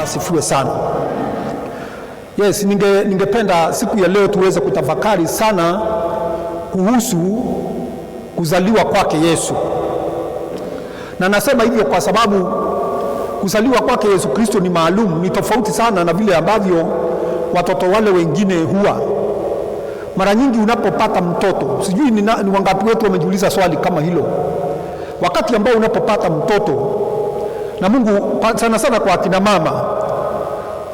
asifiwe sana. Yes, ningependa siku ya leo tuweze kutafakari sana kuhusu kuzaliwa kwake Yesu. Na nasema hivyo kwa sababu kuzaliwa kwake Yesu Kristo ni maalum, ni tofauti sana na vile ambavyo watoto wale wengine huwa. Mara nyingi unapopata mtoto, sijui ni wangapi wetu wamejiuliza swali kama hilo. Wakati ambao unapopata mtoto, na Mungu sana sana kwa akina mama,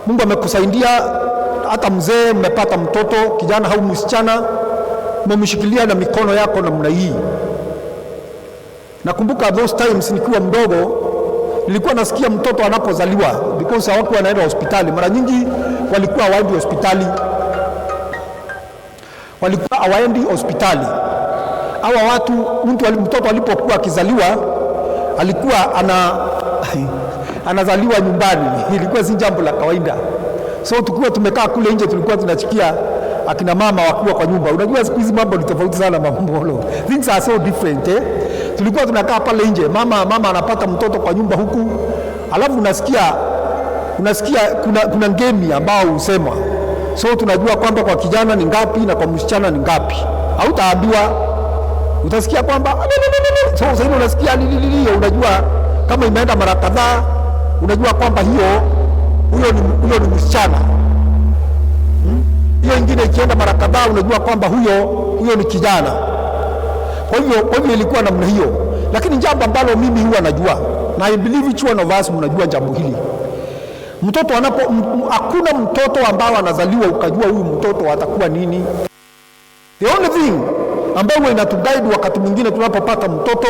Mungu amekusaidia, hata mzee mmepata mtoto, kijana au msichana, umemshikilia na mikono yako namna hii. Nakumbuka those times nikiwa mdogo, nilikuwa nasikia mtoto anapozaliwa, because hawakuwa wanaenda hospitali. Mara nyingi walikuwa hawaendi hospitali. Hawa watu, mtoto alipokuwa akizaliwa alikuwa anazaliwa nyumbani. Ilikuwa si jambo la kawaida. So tukiwa tumekaa kule nje, tulikuwa tunachikia akina mama wakiwa kwa nyumba. Unajua siku hizi mambo ni tofauti sana, mambo. Things are so different, eh? Tulikuwa tunakaa pale nje, mama anapata mtoto kwa nyumba huku, alafu unasikia kuna ngemi ambao husemwa. So tunajua kwamba kwa kijana ni ngapi na kwa msichana ni ngapi. Hautaambiwa, utasikia kwamba so sasa unasikia lililio, unajua kama imeenda mara kadhaa, unajua kwamba huyo ni msichana. Hiyo ingine ikienda mara kadhaa, unajua kwamba huyo ni kijana. Kwa hivyo ilikuwa namna hiyo. Lakini jambo ambalo mimi huwa najua, na I believe each one of us mnajua jambo hili. Hakuna mtoto ambao anazaliwa ukajua huyu mtoto atakuwa nini. The only thing ambayo inatuguide wakati mwingine tunapopata mtoto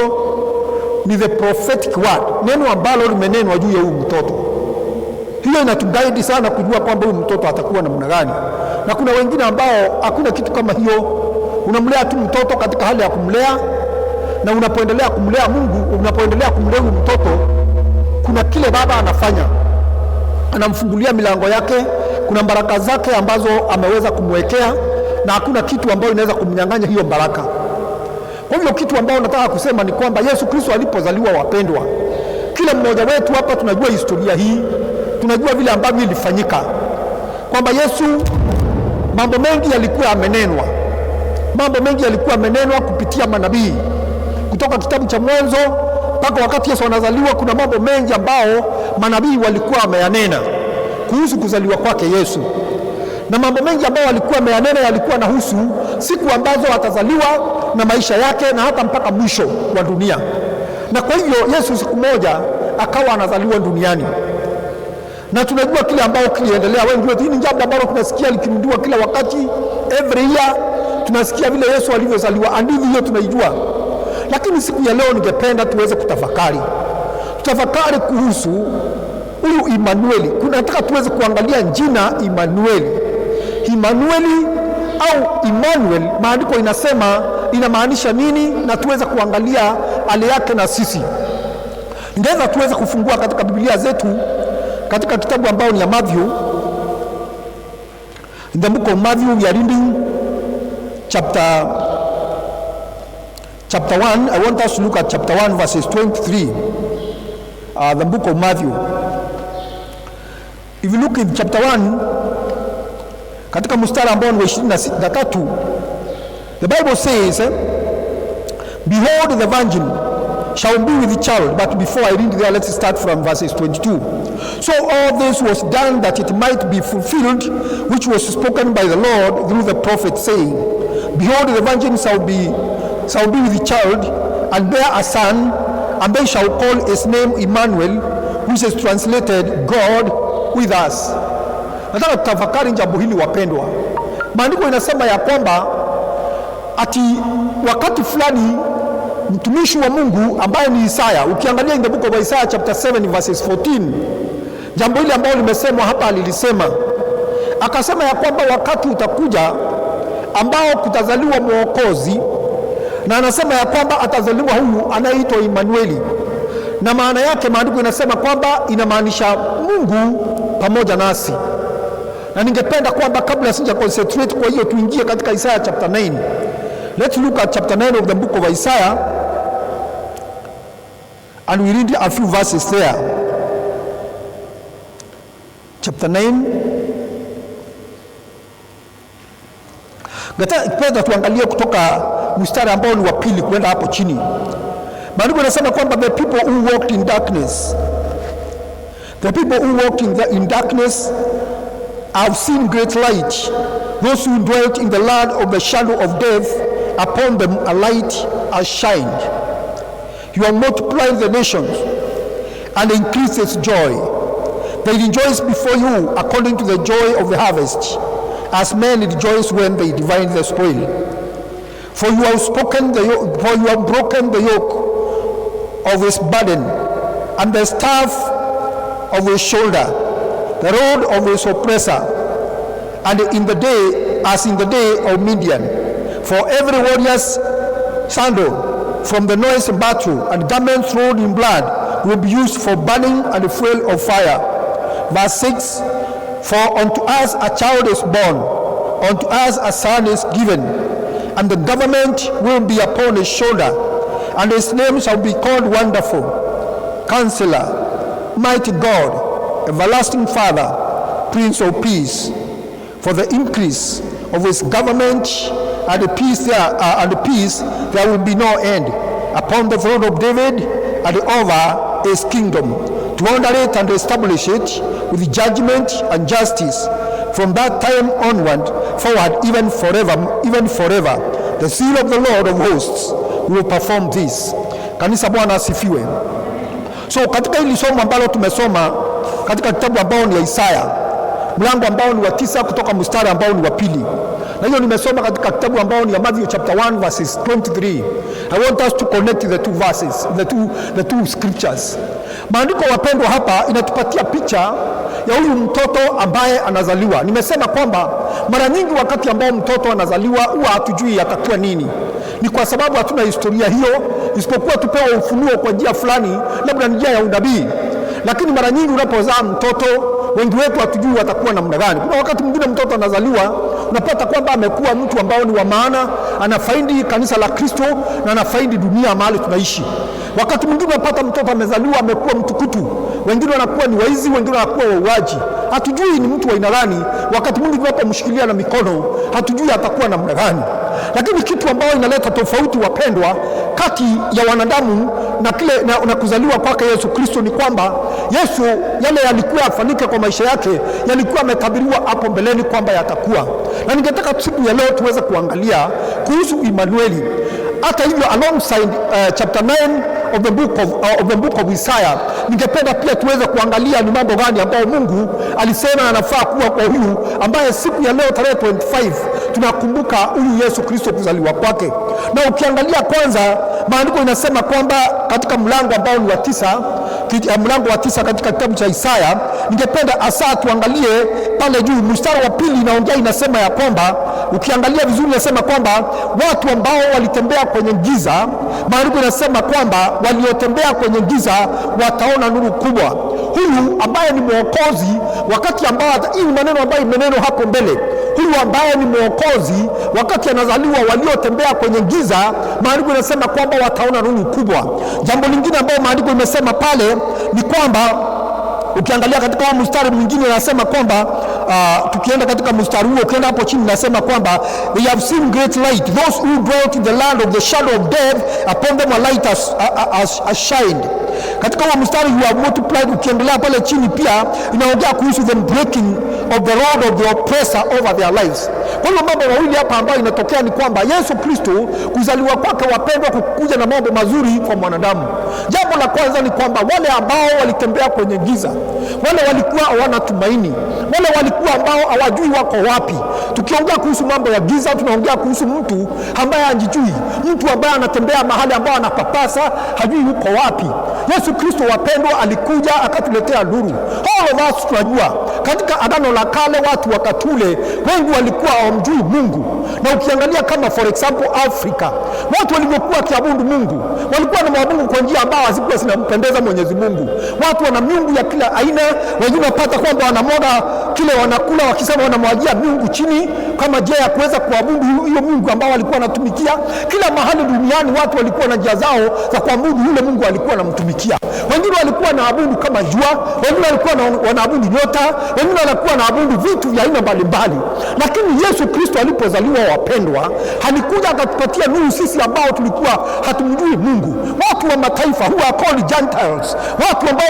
ni the prophetic word, neno ambalo limenenwa juu ya huyu mtoto. Hiyo inatuguide sana kujua kwamba huyu mtoto atakuwa namna gani. Na kuna wengine ambao hakuna kitu kama hiyo. Unamlea tu mtoto katika hali ya kumlea, na unapoendelea kumlea huyu mtoto, kuna kile baba anafanya. Anamfungulia milango yake, kuna baraka zake ambazo ameweza kumwekea, na hakuna kitu ambayo inaweza kumnyang'anya hiyo baraka. Kwa hivyo kitu ambao nataka kusema ni kwamba Yesu Kristo alipozaliwa, wapendwa, kila mmoja wetu hapa tunajua historia hii, tunajua vile ambavyo ilifanyika, kwamba Yesu mambo mengi yalikuwa amenenwa kupitia manabii. Kutoka kitabu cha Mwanzo mpaka wakati Yesu anazaliwa, kuna mambo mengi ambao manabii walikuwa wameyanena kuhusu kuzaliwa kwake Yesu. Na mambo mengi ambao walikuwa wameyanena yalikuwa nahusu siku ambazo atazaliwa na maisha yake na hata mpaka mwisho wa dunia. Na kwa hivyo Yesu siku moja akawa anazaliwa duniani. Na tunajua kile ambao kiliendelea. Wengi wetu, hii ni jambo ambalo tunasikia likirudiwa kila wakati, every year tunasikia vile Yesu alivyozaliwa, hadithi hiyo tunaijua. Lakini siku ya leo ningependa tuweze tutafakari kuhusu huyu Immanueli. Nataka tuweze kuangalia jina Immanueli au Emmanuel, maandiko inasema inamaanisha nini, na tuweze kuangalia hali yake na sisi. Ningeweza tuweze kufungua katika Biblia zetu katika kitabu ambao ni ya Matthew. In the book of Matthew we are reading chapter 1. I want us to look at chapter 1 verses 23. The book of Matthew. If you look in chapter 1, katika mstari ambao ni 23, the Bible says, behold, the virgin shall be with the child. But before I read there, let's start from verses 22. So all this was done that it might be fulfilled, which was spoken by the Lord through the prophet, saying, behold, the virgin shall be with the child, and bear a son, and they shall call his name Emmanuel, which is translated God with us. Nataka tutafakari jambo hili, wapendwa. Maandiko inasema ya kwamba ati wakati fulani mtumishi wa Mungu ambaye ni Isaya, ukiangalia in the book of Isaiah chapter 7 verses 14, jambo hili ambalo limesemwa hapa alilisema, akasema ya kwamba wakati utakuja ambao kutazaliwa mwokozi, na anasema ya kwamba atazaliwa huyu anaitwa Immanueli. Na maana yake maandiko inasema kwamba inamaanisha Mungu pamoja nasi. Na ningependa kwamba kabla sija concentrate kwa hiyo, tuingie katika Isaiah chapter 9. Let's look at chapter 9 of the book of Isaiah, and we read a few verses there. chapter 9. Nataka tuangalie kutoka mstari ambao ni wa pili kwenda hapo chini. Maandiko yanasema kwamba the people who walked in darkness, the people who walked in darkness have seen great light. Those who dwelt in the land of the shadow of death, upon them a light has shined. You have multiplied the nations and increased its joy. They rejoice before you according to the joy of the harvest, as men rejoice when they divide the spoil. For you have broken the yoke of his burden, and the staff of his shoulder, the rod of his oppressor, and in the day, as in the day of Midian. For every warrior's sandal from the noise of battle, and garments rolled in blood, will be used for burning and the fuel of fire. Verse 6, for unto us a child is born, unto us a son is given, and the government will be upon his shoulder, and his name shall be called Wonderful, Counselor, Mighty God, Everlasting Father, Prince of Peace. For the increase of his government and the peace there will be no end, upon the throne of David and over his kingdom, to order it and establish it with judgment and justice from that time onward forward, even forever. The seal of the Lord of hosts will perform this. Kanisa, Bwana asifiwe. So katika hili somo ambalo tumesoma katika kitabu ambao ni Isaya, mlango ambao ni wa 9 kutoka mstari ambao ni wa pili, na hiyo nimesoma katika kitabu ambao ni Matthew chapter 1 verses 23. I want us to connect the two verses, the two scriptures. Maandiko, wapendwa, hapa inatupatia picha ya huyu mtoto ambaye anazaliwa. Nimesema kwamba mara nyingi wakati ambao mtoto anazaliwa huwa hatujui atakuwa nini. Ni kwa sababu hatuna historia hiyo, isipokuwa tupewa ufunuo kwa njia fulani, labda njia ya unabii. Lakini mara nyingi unapozaa mtoto, wengi wetu hatujui atakuwa namna gani. Kuna wakati mwingine mtoto anazaliwa, unapata kwamba amekuwa mtu ambao ni wa maana, anafaidi kanisa la Kristo na anafaidi dunia mahali tunaishi. Wakati mwingine unapata mtoto amezaliwa amekuwa mtukutu, wengine wanakuwa ni waizi, wengine wanakuwa wauaji. Hatujui ni mtu wa aina gani. Wakati mwingine tunapomshikilia na mikono, hatujui atakuwa namna gani. Lakini kitu ambacho inaleta tofauti, wapendwa, kati ya wanadamu na kuzaliwa kwake Yesu Kristo ni kwamba Yesu, yale yalikuwa afanyike kwa maisha yake, yalikuwa yametabiriwa hapo mbeleni kwamba yatakuwa. Na ningetaka siku ya leo tuweze kuangalia kuhusu Emmanuel. Hata hivyo, alongside chapter 9 of the book of Isaiah, ningependa pia tuweze kuangalia ni mambo gani ambayo Mungu alisema anafaa kuwa kwa huyu ambaye siku ya leo tarehe 25 tunakumbuka huyu Yesu Kristo kuzaliwa kwake. Na ukiangalia kwanza, maandiko inasema kwamba katika mlango ambao ni wa 9, mlango wa 9 katika kitabu cha Isaya, ningependa hasa tuangalie pale juu mstari wa pili. Inaongea, inasema ya kwamba, ukiangalia vizuri inasema kwamba watu ambao walitembea kwenye giza, maandiko inasema kwamba waliotembea kwenye giza wataona nuru kubwa. Huyu ambaye ni mwokozi, wakati ambao, hii maneno ambayo imeneno hapo mbele, huyu ambaye ni mwokozi wakati anazaliwa, waliotembea kwenye giza, maandiko inasema kwamba wataona nuru kubwa. Jambo lingine ambalo maandiko imesema pale ni kwamba, ukiangalia katika mstari mwingine inasema kwamba tukienda katika mstari huo, ukienda hapo chini inasema kwamba they have seen great light, those who dwelt in the land of the shadow of death, upon them a light has shined. Katika huo mstari you have multiplied, ukiendelea pale chini pia inaongea kuhusu the breaking of the rod of the oppressor over their lives. Kwa hiyo mambo mawili hapa ambayo inatokea ni kwamba Yesu Kristo kuzaliwa kwake, wapendwa, kukuja na mambo mazuri kwa mwanadamu. Jambo la kwanza ni kwamba wale ambao walitembea kwenye giza, wale walikuwa hawana tumaini, wale walikuwa ambao hawajui wako wapi. Tukiongea kuhusu mambo ya giza, tunaongea kuhusu mtu ambaye hajijui, mtu ambaye anatembea mahali ambao anapapasa, hajui uko wapi. Yesu Kristo, wapendwa, alikuja akatuletea nuru. All of us tunajua katika Agano la Kale watu wakati ule wengi walikuwa hawamjui Mungu. Na ukiangalia kama for example Afrika, watu walivyokuwa wakiabudu Mungu, walikuwa na maabudu kwa njia ambayo hazikuwa zinampendeza Mwenyezi Mungu. Watu wana miungu ya kila aina, wengine wapata kwamba wanamwaga kile wanakula wakisema wanamwagia Mungu chini kama njia ya kuweza kuabudu hiyo Mungu ambao walikuwa wanatumikia. Kila mahali duniani watu walikuwa na njia zao za kuabudu yule Mungu walikuwa wanamtumikia. Wengine walikuwa wanaabudu kama jua, wengine walikuwa wanaabudu nyota, wengine walikuwa wanaabudu vitu vya aina mbalimbali. Lakini Yesu Kristo alipozaliwa, wapendwa, alikuja akatupatia nuru sisi ambao tulikuwa hatumjui Mungu. Watu wa mataifa, who are called Gentiles, watu ambao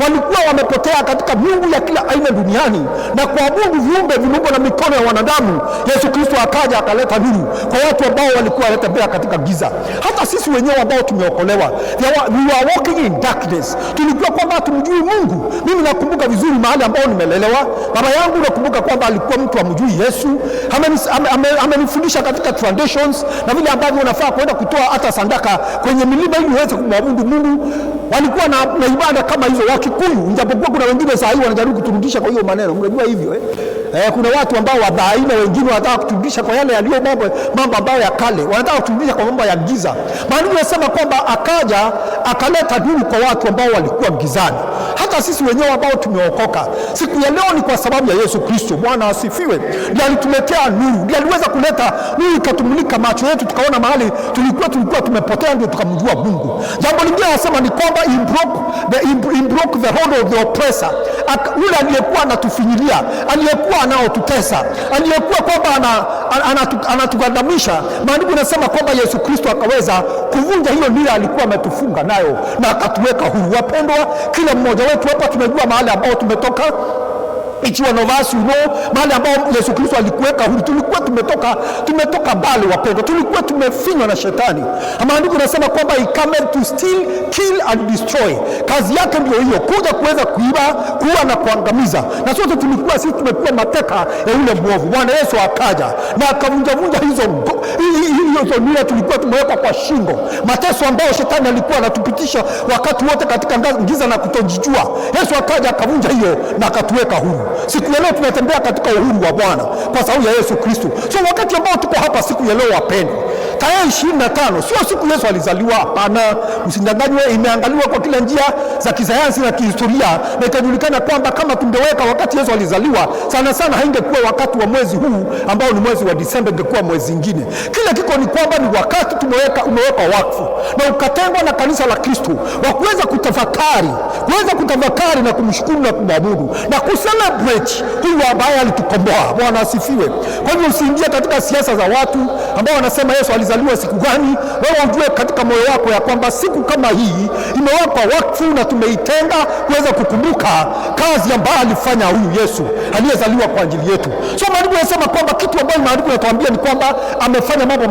walikuwa wamepotea katika miungu ya kila aina duniani na kuabudu viumbe viumbe na mikono ya wanadamu. Yesu Kristo akaja akaleta nuru kwa watu ambao walikuwa wanatembea katika giza. Hata sisi wenyewe ambao tumeokolewa, we are walking in darkness, tulikuwa kwamba hatumjui Mungu. Mimi nakumbuka vizuri mahali ambao nimelelewa, baba yangu nakumbuka kwamba alikuwa mtu amjui Yesu. Amenifundisha katika traditions na vile ambavyo unafaa kwenda kutoa hata sadaka kwenye milima ili uweze kumwabudu Mungu. Walikuwa na ibada kama hizo Wakikuyu, japokuwa kuna wengine saa hii wanajaribu kuturudisha kwa hiyo maneno. Mnajua hivyo kuna watu ambao wadhaina, wengine wanataka kuturudisha kwa yale yaliyo mambo ambayo ya kale, wanataka kuturudisha kwa mambo ya giza. Maandiko yanasema kwamba akaja akaleta nuru kwa watu ambao walikuwa gizani. Hata sisi wenyewe ambao tumeokoka siku ya leo ni kwa sababu ya Yesu Kristo. Bwana asifiwe. Ndiye alituletea nuru, ndiye aliweza kuleta nuru ikatumulika macho yetu, tukaona mahali tulikuwa tumepotea, ndio tukamjua Mungu. Jambo lingine anasema ni kwamba he broke the hold of the oppressor. Yule aliyekuwa anatufinyilia, aliyekuwa anaotutesa, aliyekuwa kwamba anatugandamisha, maandiko yanasema kwamba Yesu Kristo akaweza kuvunja hiyo nira alikuwa ametufunga nayo na akatuweka huru. Wapendwa, kila mmoja wetu hapa tunajua mahali ambao tumetoka. Each one of us, mahali ambao Yesu Kristo alikuweka huru. Tulikuwa tumetoka mbali wapendwa, tulikuwa tumefinywa na shetani. Maandiko yanasema kwamba he came to steal, kill and destroy. Kazi yake ndio hiyo, kuja kuweza kuiba, kuua na kuangamiza. Na sote sisi tumekuwa mateka ya yule mwovu. Bwana Yesu akaja na akavunja hizo nira tulikuwa tumewekwa kwa shingo, mateso ambayo shetani alikuwa anatupitisha wakati wote katika giza na kutojijua. Yesu akaja akavunja hiyo na akatuweka huru. Siku ya leo tunatembea katika uhuru wa Bwana kwa sababu ya Yesu Kristo. Sio wakati ambao tuko hapa siku ya leo wapendwa, tarehe 25 sio siku Yesu alizaliwa. Hapana, msindanganywe. Imeangaliwa kwa kila njia za kisayansi na kihistoria, na ikajulikana kwamba kama tungeweka wakati Yesu alizaliwa, sana haingekuwa wakati wa mwezi huu ambao ni mwezi wa Disemba, ingekuwa mwezi mwingine. Kile kiko ni kwamba ni wakati umeweka wakfu na ukatengwa na kanisa la Kristo wa kuweza kutafakari na kumshukuru na kumwabudu na kucelebrate huyu ambaye alitukomboa. Bwana asifiwe. Kwa hivyo usiingie katika siasa za watu ambao wanasema Yesu alizaliwa siku gani. Wewe ujue katika moyo wako ya kwamba siku kama hii imewekwa wakfu na tumeitenga kuweza kukumbuka kazi ambayo alifanya huyu Yesu aliyezaliwa kwa ajili yetu. So maandiko yanasema kwamba kitu ambacho maandiko yanatuambia ni kwamba amefanya mambo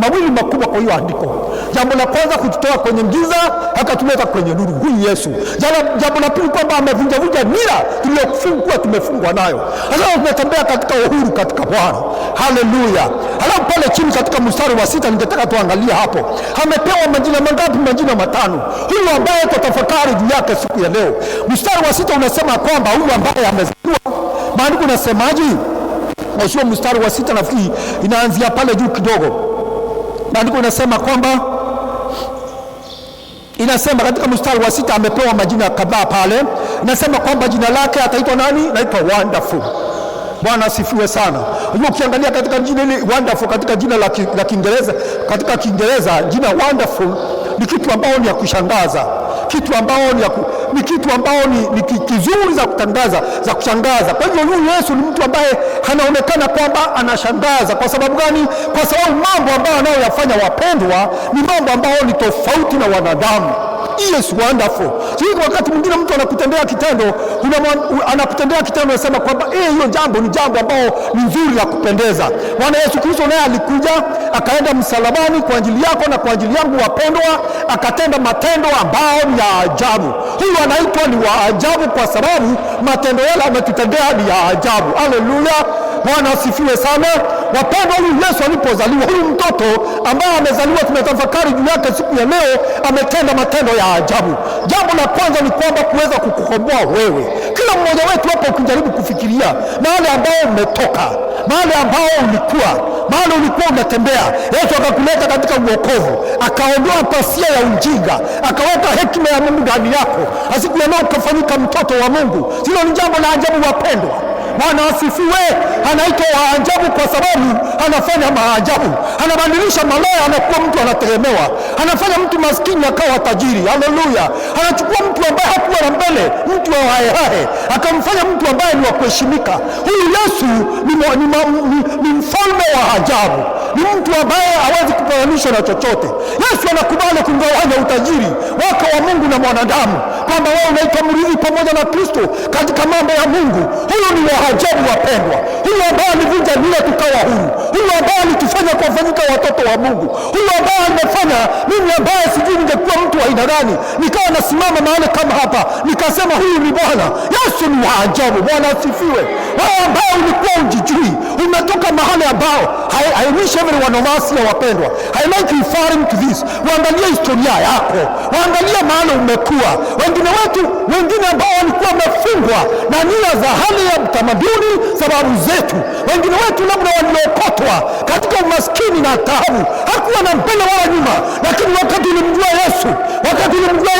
mawili makubwa kwa hiyo andiko. Jambo la kwanza, kututoa kwenye giza akatuleta kwenye nuru, huyu Yesu. Jambo la pili, kwamba amevunja nira tuliyokuwa tumefungwa nayo. Sasa tunatembea katika uhuru katika Bwana. Haleluya. Alafu pale chini katika mstari wa 6 ningetaka tuangalie hapo. Amepewa majina mangapi? Majina 5. Huyu ambaye tutafakari juu yake siku ya leo. Mstari wa 6 unasema kwamba huyu ambaye amezaliwa, maandiko nasemaje? Na sio mstari wa 6, nafikiri inaanzia pale juu kidogo. Maandiko inasema kwamba katika mstari wa 6 amepewa majina kadhaa pale. Inasema kwamba jina lake ataitwa nani? Anaitwa Wonderful. Bwana asifiwe sana. Unajua ukiangalia katika jina hili Wonderful, katika jina la Kiingereza, katika Kiingereza jina Wonderful ni kitu ambao ni ya kushangaza, kitu ambao ni kitu ambao ni kizuri za kutangaza, za kushangaza. Kwa hivyo huyu Yesu ni mtu ambaye anaonekana kwamba anashangaza. Kwa sababu gani? Kwa sababu mambo ambayo anayoyafanya wapendwa ni mambo ambayo ni tofauti na wanadamu. Yes, wonderful. Sio wakati mwingine mtu anakutendea kitendo, anasema kwamba hiyo jambo ni jambo ambalo ni nzuri la kupendeza. Bwana Yesu Kristo naye alikuja akaenda msalabani kwa ajili yako na kwa ajili yangu wapendwa, akatenda matendo ambayo ni ya ajabu. Huyu anaitwa ni wa ajabu kwa sababu matendo yale ametutendea ni ya ajabu. Haleluya. Bwana asifiwe sana. Wapendwa, huyu Yesu alipozaliwa, huyu mtoto ambaye amezaliwa tumetafakari juu yake siku ya leo, ametenda matendo ya ajabu. Jambo la kwanza ni kwamba kuweza kukukomboa wewe. kila mmoja wetu hapa ukijaribu kufikiria mahali ambao umetoka, mahali ambao ulikuwa, mahali ulikuwa unatembea, Yesu akakuleta katika uokovu, akaondoa pasia ya ujinga, akaweka hekima ya Mungu ndani yako, asiku ya leo ukafanyika mtoto wa Mungu. Hilo ni jambo la ajabu wapendwa. Bwana asifiwe. Anaitwa wa ajabu kwa sababu anafanya maajabu. Anabadilisha malaya anakuwa mtu anategemewa. Anafanya mtu maskini akawa tajiri. Haleluya. Anachukua mtu ambaye hakuwa na mbele, mtu wa haehae, akamfanya mtu ambaye ni wa kuheshimika. Huyu Yesu ni mfalme wa ajabu. Ni mtu ambaye hawezi kufananishwa na chochote. Yesu anakubali kugawanya utajiri wake wa Mungu na mwanadamu, kwamba wewe unaitwa mrithi pamoja na Kristo katika mambo ya Mungu. Huyu ni wa ajabu wapendwa. Huyu ambaye alivunja mila tukawa huru. Huyu ambaye alitufanya kuwafanyika watoto wa Mungu. Huyu ambaye amefanya mimi ambaye sijui ningekuwa mtu wa aina gani nikawa nasimama mahali kama hapa nikasema huyu ni Bwana. Yesu ni wa ajabu. Bwana asifiwe. Wewe ambaye ulikuwa ujijui, umetoka mahali ambao I wish every one of us ya wapendwa, I like referring to this. Waangalia historia yako, waangalia mahali umekuwa. Wengine wetu, wengine ambao walikuwa wamefungwa na nia za hali ya utamaduni sababu zetu. Wengine wetu labda waliokotwa katika umaskini na taabu, hakuwa na mbele wala nyuma, lakini wakati ulimjua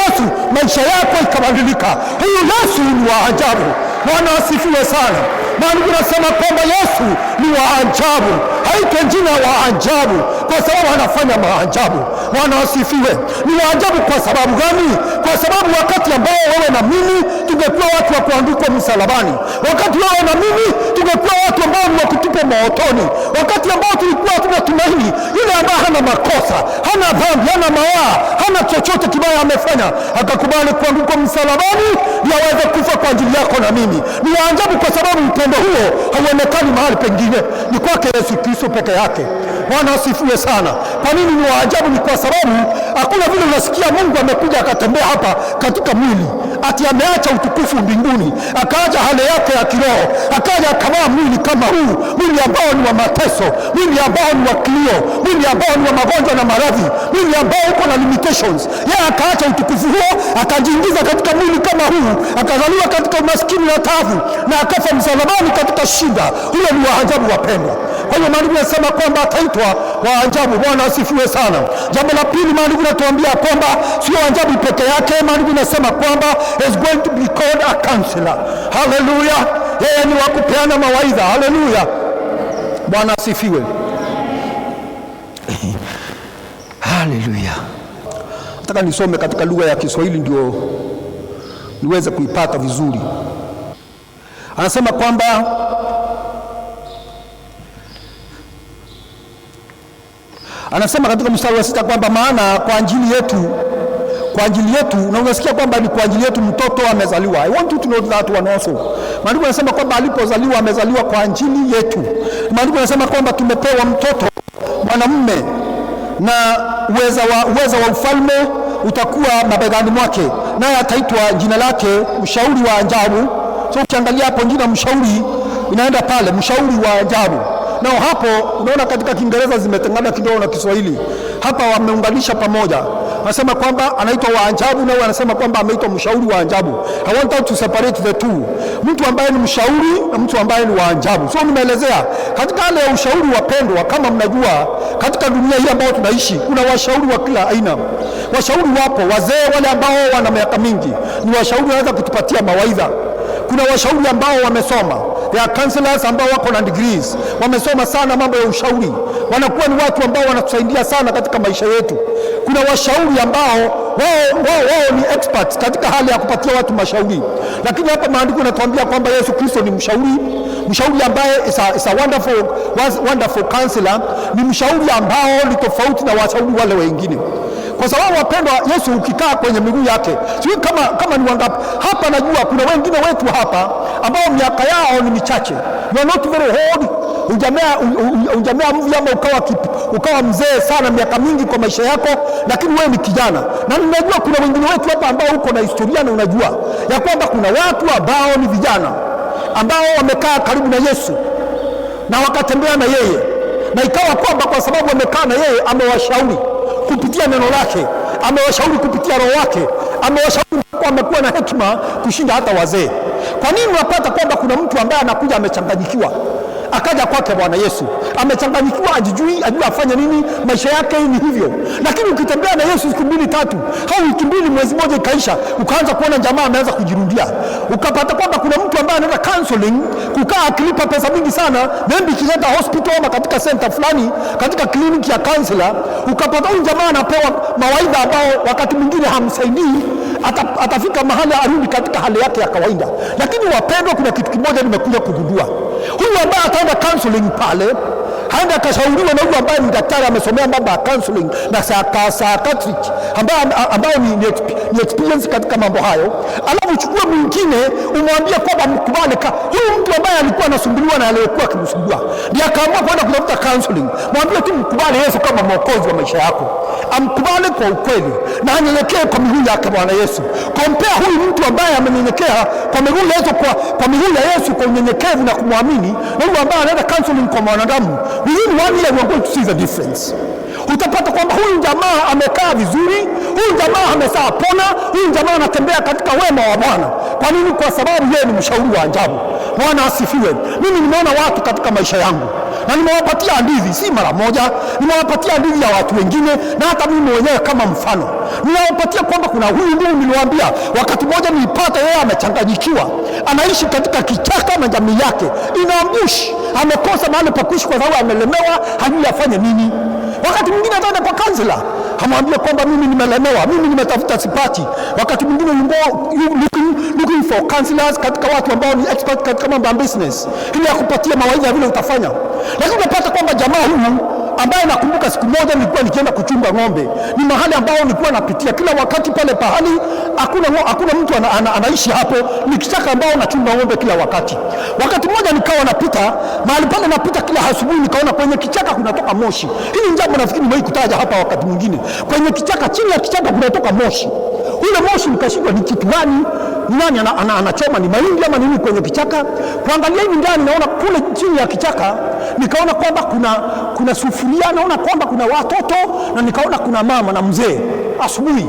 Yesu, maisha yako ikabadilika. Huyu Yesu ni wa ajabu. Bwana asifiwe sana. Maandiko yanasema kwamba Yesu ni wa ajabu. Haitwa jina wa ajabu kwa sababu anafanya maajabu. Bwana asifiwe. Ni wa ajabu kwa sababu gani? Kwa sababu wakati ambao wewe na mimi tungekuwa watu wa kuandikwa msalabani, wakati wewe na mimi tungekuwa watu ambao ni wa kutupwa motoni, wakati ambao tulikuwa tunatumaini yule ambaye hana makosa, hana dhambi, hana mawaa, hana chochote kibaya amefanya, akakubali kuandikwa msalabani ili aweze kufa kwa ajili yako na mimi. Ni wa ajabu kwa sababu upendo huo hauonekani mahali pengine, ni kwake Yesu Kristo peke yake. Bwana asifiwe sana. Kwa nini ni wa ajabu? Ni kwa sababu hakuna vile unasikia Mungu amekuja akatembea hapa katika mwili, ati ameacha utukufu mbinguni, akaacha hali yake ya kiroho, akaja akavaa mwili kama huu, mwili ambao ni wa mateso, mwili ambao ni wa kilio, mwili ambao ni wa magonjwa na maradhi, mwili ambao uko na limitations. Yeye akaacha utukufu huo, akajiingiza katika mwili kama huu, akazaliwa katika umaskini na taabu, na akafa msalabani katika shida. Huyo ni wa ajabu wapendwa. Kwa hiyo maandiko yanasema kwamba ataitwa wa ajabu. Bwana asifiwe sana. Jambo la pili, maandiko yanatuambia kwamba sio ajabu peke yake. Maandiko yanasema kwamba is going to be called a counselor. Haleluya. Yeye ni wa kupeana mawaidha. Haleluya. Bwana asifiwe. Haleluya. Nataka nisome katika lugha ya Kiswahili ndio niweze kuipata vizuri. Anasema kwamba katika mstari wa 6 kwamba maana kwa ajili yetu, na unasikia kwamba ni kwa ajili yetu mtoto amezaliwa. I want you to know that one also. Maandiko yanasema kwamba alipozaliwa amezaliwa kwa ajili yetu. Maandiko yanasema kwamba tumepewa mtoto mwanamume na uweza wa ufalme utakuwa mabegani mwake, naye ataitwa jina lake mshauri wa ajabu. So ukiangalia hapo jina mshauri inaenda pale, mshauri wa ajabu. Na hapo unaona katika Kiingereza zimetengana kidogo na Kiswahili. Hapa wameunganisha pamoja. Anasema kwamba anaitwa wa ajabu, na anasema kwamba ameitwa mshauri wa ajabu. I want to separate the two. Mtu ambaye ni mshauri na mtu ambaye ni wa ajabu. So nimeelezea katika hali ya ushauri wapendwa, kama mnajua katika dunia hii ambayo tunaishi kuna washauri wa kila aina. Washauri wapo, wazee wale ambao wana miaka mingi ni washauri, wanaweza kutupatia mawaidha. Kuna washauri ambao wamesoma, they are counselors ambao wako na degrees, wamesoma sana mambo ya ushauri, wanakuwa ni watu ambao wanatusaidia sana katika maisha yetu. Kuna washauri ambao wao ni experts katika hali ya kupatia watu mashauri. Lakini hapa maandiko yanatuambia kwamba Yesu Kristo ni mshauri ambaye is a wonderful counselor. Ni mshauri ambao ni tofauti na washauri wale wengine. Kwa sababu wapendwa, Yesu ukikaa kwenye miguu yake, sio kama ni wangapi hapa. Najua kuna wengine wetu hapa ambao miaka yao ni michache, you are not very old, ujamea mvi ama ukawa mzee sana miaka mingi kwa maisha yako, lakini wewe ni kijana. Na ninajua kuna wengine wetu hapa ambao uko na historia, na unajua ya kwamba kuna watu ambao ni vijana ambao wamekaa karibu na Yesu na wakatembea na yeye, na ikawa kwamba kwa sababu wamekaa na yeye amewashauri kupitia neno lake, amewashauri kupitia roho wake, amewashauri kwa amekuwa na hekima kushinda hata wazee. Kwa nini unapata kwamba kuna mtu ambaye anakuja amechanganyikiwa, akaja kwake Bwana Yesu amechanganyikiwa, ajijui afanye nini, maisha yake ni hivyo. Lakini ukitembea na Yesu siku 2 3 au wiki 2 mwezi mmoja ikaisha, ukaanza kuona jamaa ameanza kujirudia, ukapata kwamba kuna mtu ambaye anaenda counseling, kukaa akilipa pesa mingi sana, maybe kienda hospital ama katika center fulani, katika kliniki ya counselor, ukapata huyu jamaa anapewa mawaidha ambao wakati mwingine hamsaidii, atafika mahali arudi katika hali yake ya kawaida. Lakini wapendwa, kuna kitu kimoja nimekuja kugundua. Huyu ambaye ataenda counseling pale, haenda akashauriwa na huyu ambaye ni daktari amesomea mambo ya counseling na psychiatric, ambayo ni experience katika mambo hayo, alafu uchukue mwingine umwambie kwamba mkubali. Huyu mtu ambaye alikuwa anasumbuliwa na aliyekuwa akimsumbua ndiye akaamua kwenda kutafuta counseling, mwambie tu mkubali Yesu kama mwokozi wa maisha yako, amkubali kwa ukweli na anyenyekee kwa miguu yake Bwana Yesu. Compare huyu mtu ambaye amenyenyekea kwa miguu ya Yesu, kwa miguu ya Yesu kwa unyenyekevu na kumwamini, na huyu ambaye anaenda counseling kwa mwanadamu. Within 1 year we are going to see the difference. Utapata kwamba huyu jamaa amekaa vizuri, huyu jamaa amesaa pona, huyu jamaa anatembea katika wema wa Bwana. Kwa nini? Kwa sababu yeye ni mshauri wa ajabu. Bwana asifiwe. Mimi nimeona watu katika maisha yangu na nimewapatia hadithi, si mara moja, nimewapatia hadithi ya watu wengine na hata mimi mwenyewe kama mfano. Ninawapatia kwamba kuna huyu ndio niliwaambia, wakati mmoja nilipata yeye amechanganyikiwa, anaishi katika kichaka na jamii yake inaambushi, amekosa mahali pa kuishi kwa sababu amelemewa, hajui afanye nini. Wakati mwingine ataenda kwa kansela, hamwambia kwamba mimi nimelemewa, mimi nimetafuta sipati. Wakati mwingine looking for counselors, katika watu ambao ni expert katika mambo ya business, ili akupatie mawaidha vile utafanya. Lakini unapata kwamba jamaa huyu ambaye nakumbuka siku moja nilikuwa nikienda kuchunga ng'ombe, ni mahali ambao nilikuwa napitia kila wakati pale, pahali hakuna mtu anaishi hapo, ni kichaka ambao nachunga ng'ombe kila wakati. Wakati mmoja nikawa napita mahali pale, napita kila asubuhi, nikaona kwenye kichaka kunatoka moshi. Hili ni jambo nafikiri nimewahi kutaja hapa wakati mwingine. Kwenye kichaka, chini ya kichaka kunatoka moshi. Ule moshi nikashindwa ni kitu gani? Nani anachoma, ni mahindi ama nini kwenye kichaka? Kuangalia hivi ndani, naona kule chini ya kichaka, nikaona kwamba kuna sufuria, naona kwamba kuna watoto, na nikaona kuna mama na mzee. Asubuhi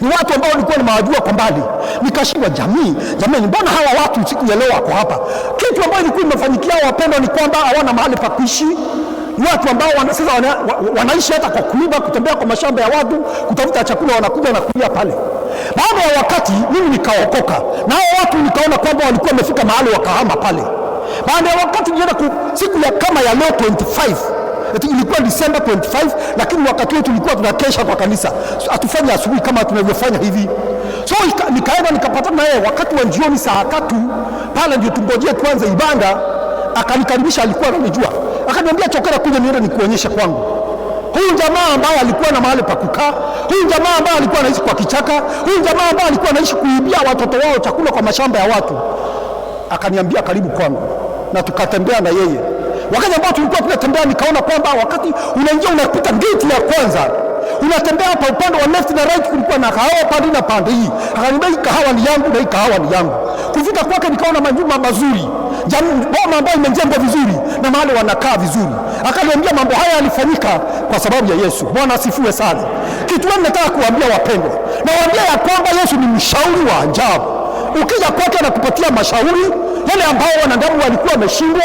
ni watu ambao nilikuwa nimewajua kwa mbali. Nikashindwa, jamani, mbona hawa watu siku ya leo wako hapa? Kitu ambacho ilikuwa imefanyikia wapendwa ni kwamba hawana mahali pa kuishi. Ni watu ambao wanaishi hata kwa kuiba, kutembea kwa mashamba ya watu, kutafuta chakula, wanakuja na kulia pale. Baada ya wakati mimi nikaokoka, na hao watu nikaona kwamba walikuwa wamefika mahali wakahama pale. Baada ya wakati nilienda siku ya kama ya leo 25, ilikuwa December 25, lakini wakati wetu tulikuwa tunakesha kwa kanisa, hatufanya asubuhi kama tunavyofanya hivi. So nikaenda nikapatana naye wakati wa jioni saa 3 pale, ndio tungojea tuanze ibada. Akanikaribisha, alikuwa ananijua, akaniambia chokera kuja niende nikuonyeshe kwangu. Huyu jamaa ambaye alikuwa na mahali pa kukaa, huyu jamaa ambaye alikuwa anaishi kwa kichaka, huyu jamaa ambaye alikuwa anaishi kuibia watoto wao chakula kwa mashamba ya watu, akaniambia karibu kwangu, na tukatembea na yeye. Wakati ambao tulikuwa tunatembea, nikaona kwamba wakati unaingia unapita gate ya kwanza, unatembea hapa upande wa left na right, kulikuwa na kahawa pande na pande hii. Akaniambia hii kahawa ni yangu na hii kahawa ni yangu. Kufika kwake nikaona majumba mazuri, boma ambayo imejengwa vizuri na mahali wanakaa vizuri. Akaniambia mambo haya yalifanyika kwa sababu ya Yesu. Bwana asifiwe sana. Kitu gani nataka kuambia wapendwa? Nawaambia ya kwamba Yesu ni mshauri wa ajabu. Ukija kwake anakupatia mashauri yale ambao wanadamu walikuwa wameshindwa,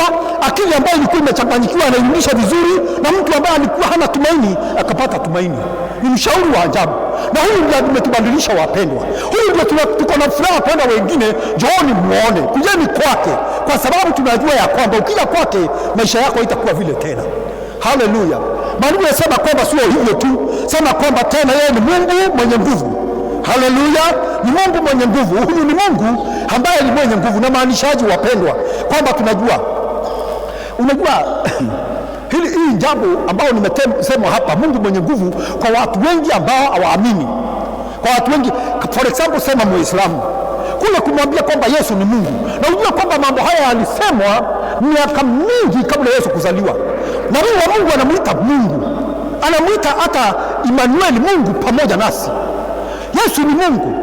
akili ambayo ilikuwa imechanganyikiwa anairudisha vizuri, na mtu ambaye alikuwa hana tumaini akapata tumaini. Ni mshauri wa ajabu, na huyu ndiye ametubadilisha wapendwa. Huyu ndiye tuko na furaha kwenda wengine, njooni muone, kujeni kwake, kwa sababu tunajua ya kwamba ukija kwake maisha yako haitakuwa vile tena. Haleluya. Maandiko yanasema kwamba sio hivyo tu, sema kwamba tena yeye ni Mungu mwenye nguvu. Haleluya, ni Mungu mwenye nguvu. Huyu ni Mungu ambaye ni mwenye nguvu. Na maanishaji wapendwa, kwamba tunajua, unajua hili jambo ambao nimesema hapa, Mungu mwenye nguvu, kwa watu wengi ambao hawaamini, kwa watu wengi, for example, sema Muislamu kule kumwambia kwamba Yesu ni Mungu, na unajua kwamba mambo haya yalisemwa miaka mingi kabla Yesu kuzaliwa. Na Roho wa Mungu anamuita Mungu, anamuita hata Emmanuel, Mungu pamoja nasi. Yesu ni Mungu.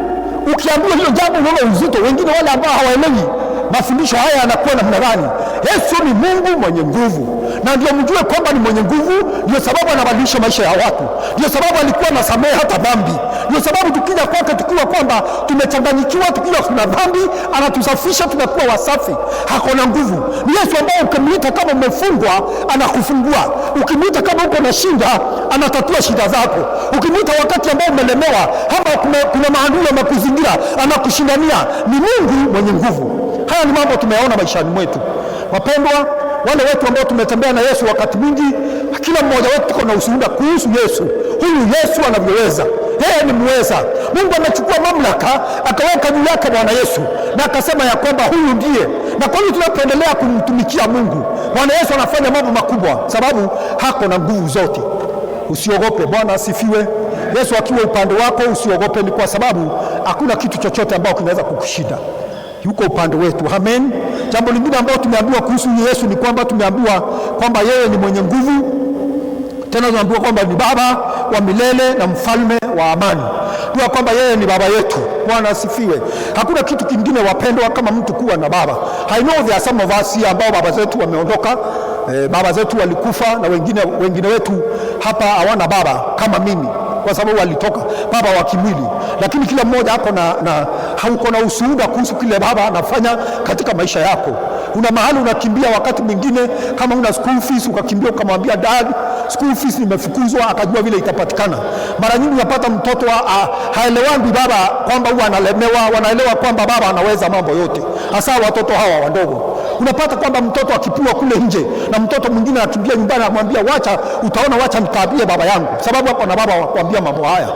Ukiambiwa hilo jambo unaona uzito. Wengine wale ambao hawaelewi mafundisho haya yanakuwa namna gani? Yesu ni Mungu mwenye nguvu, na ndio mjue kwamba ni mwenye nguvu. Ndio sababu anabadilisha maisha ya watu, ndio sababu alikuwa anasamehe hata dhambi, ndio sababu tukija kwake tukiwa kwamba tumechanganyikiwa, tukiwa kuna dhambi, anatusafisha, tunakuwa wasafi. Hako na nguvu. Ni Yesu ambaye ukimwita kama umefungwa anakufungua, ukimwita kama uko na shida anatatua shida zako, ukimwita wakati ambao umelemewa ama kuna maadui yamekuzingira anakushindania. Ni Mungu mwenye nguvu. Haya ni mambo tumeyaona maishani mwetu. Wapendwa, wale wetu ambao tumetembea na Yesu wakati mwingi, kila mmoja wetu tuko na ushuhuda kuhusu Yesu. Huyu Yesu anavyoweza, yeye ni muweza. Mungu amechukua mamlaka akaweka juu yake Bwana Yesu, na akasema ya kwamba huyu ndiye. Na kwa hiyo tunapoendelea kumtumikia Mungu, Bwana Yesu anafanya mambo makubwa, sababu hako na nguvu zote. Usiogope. Bwana asifiwe. Yesu akiwa upande wako usiogope, ni kwa sababu hakuna kitu chochote ambao kinaweza kukushinda. Yuko upande wetu. Amen. Jambo lingine ambalo tumeambiwa kuhusu Yesu ni kwamba tumeambiwa kwamba yeye ni mwenye nguvu. Tena tumeambiwa kwamba ni Baba wa milele na mfalme wa amani. Ndio kwamba yeye ni baba yetu. Bwana asifiwe. Hakuna kitu kingine wapendwa kama mtu kuwa na baba. I know there are some of us ambao baba zetu wameondoka, baba zetu walikufa, na wengine wetu hapa hawana baba kama mimi, kwa sababu walitoka baba wa kimwili. Lakini kila mmoja hapo hauko na ushuhuda kuhusu kile baba anafanya katika maisha yako. Una mahali unakimbia wakati mwingine, kama una school fees ukakimbia ukamwambia dad, school fees nimefukuzwa, akajua vile itapatikana. Mara nyingi unapata mtoto haelewani baba kwamba huwa analemewa, wanaelewa kwamba baba anaweza mambo yote, hasa watoto hawa wadogo. Unapata kwamba mtoto akipua kule nje na mtoto mwingine akimbia nyumbani anamwambia wacha, utaona, wacha nikaambie baba yangu, sababu hapo na baba wa kuambia mambo haya.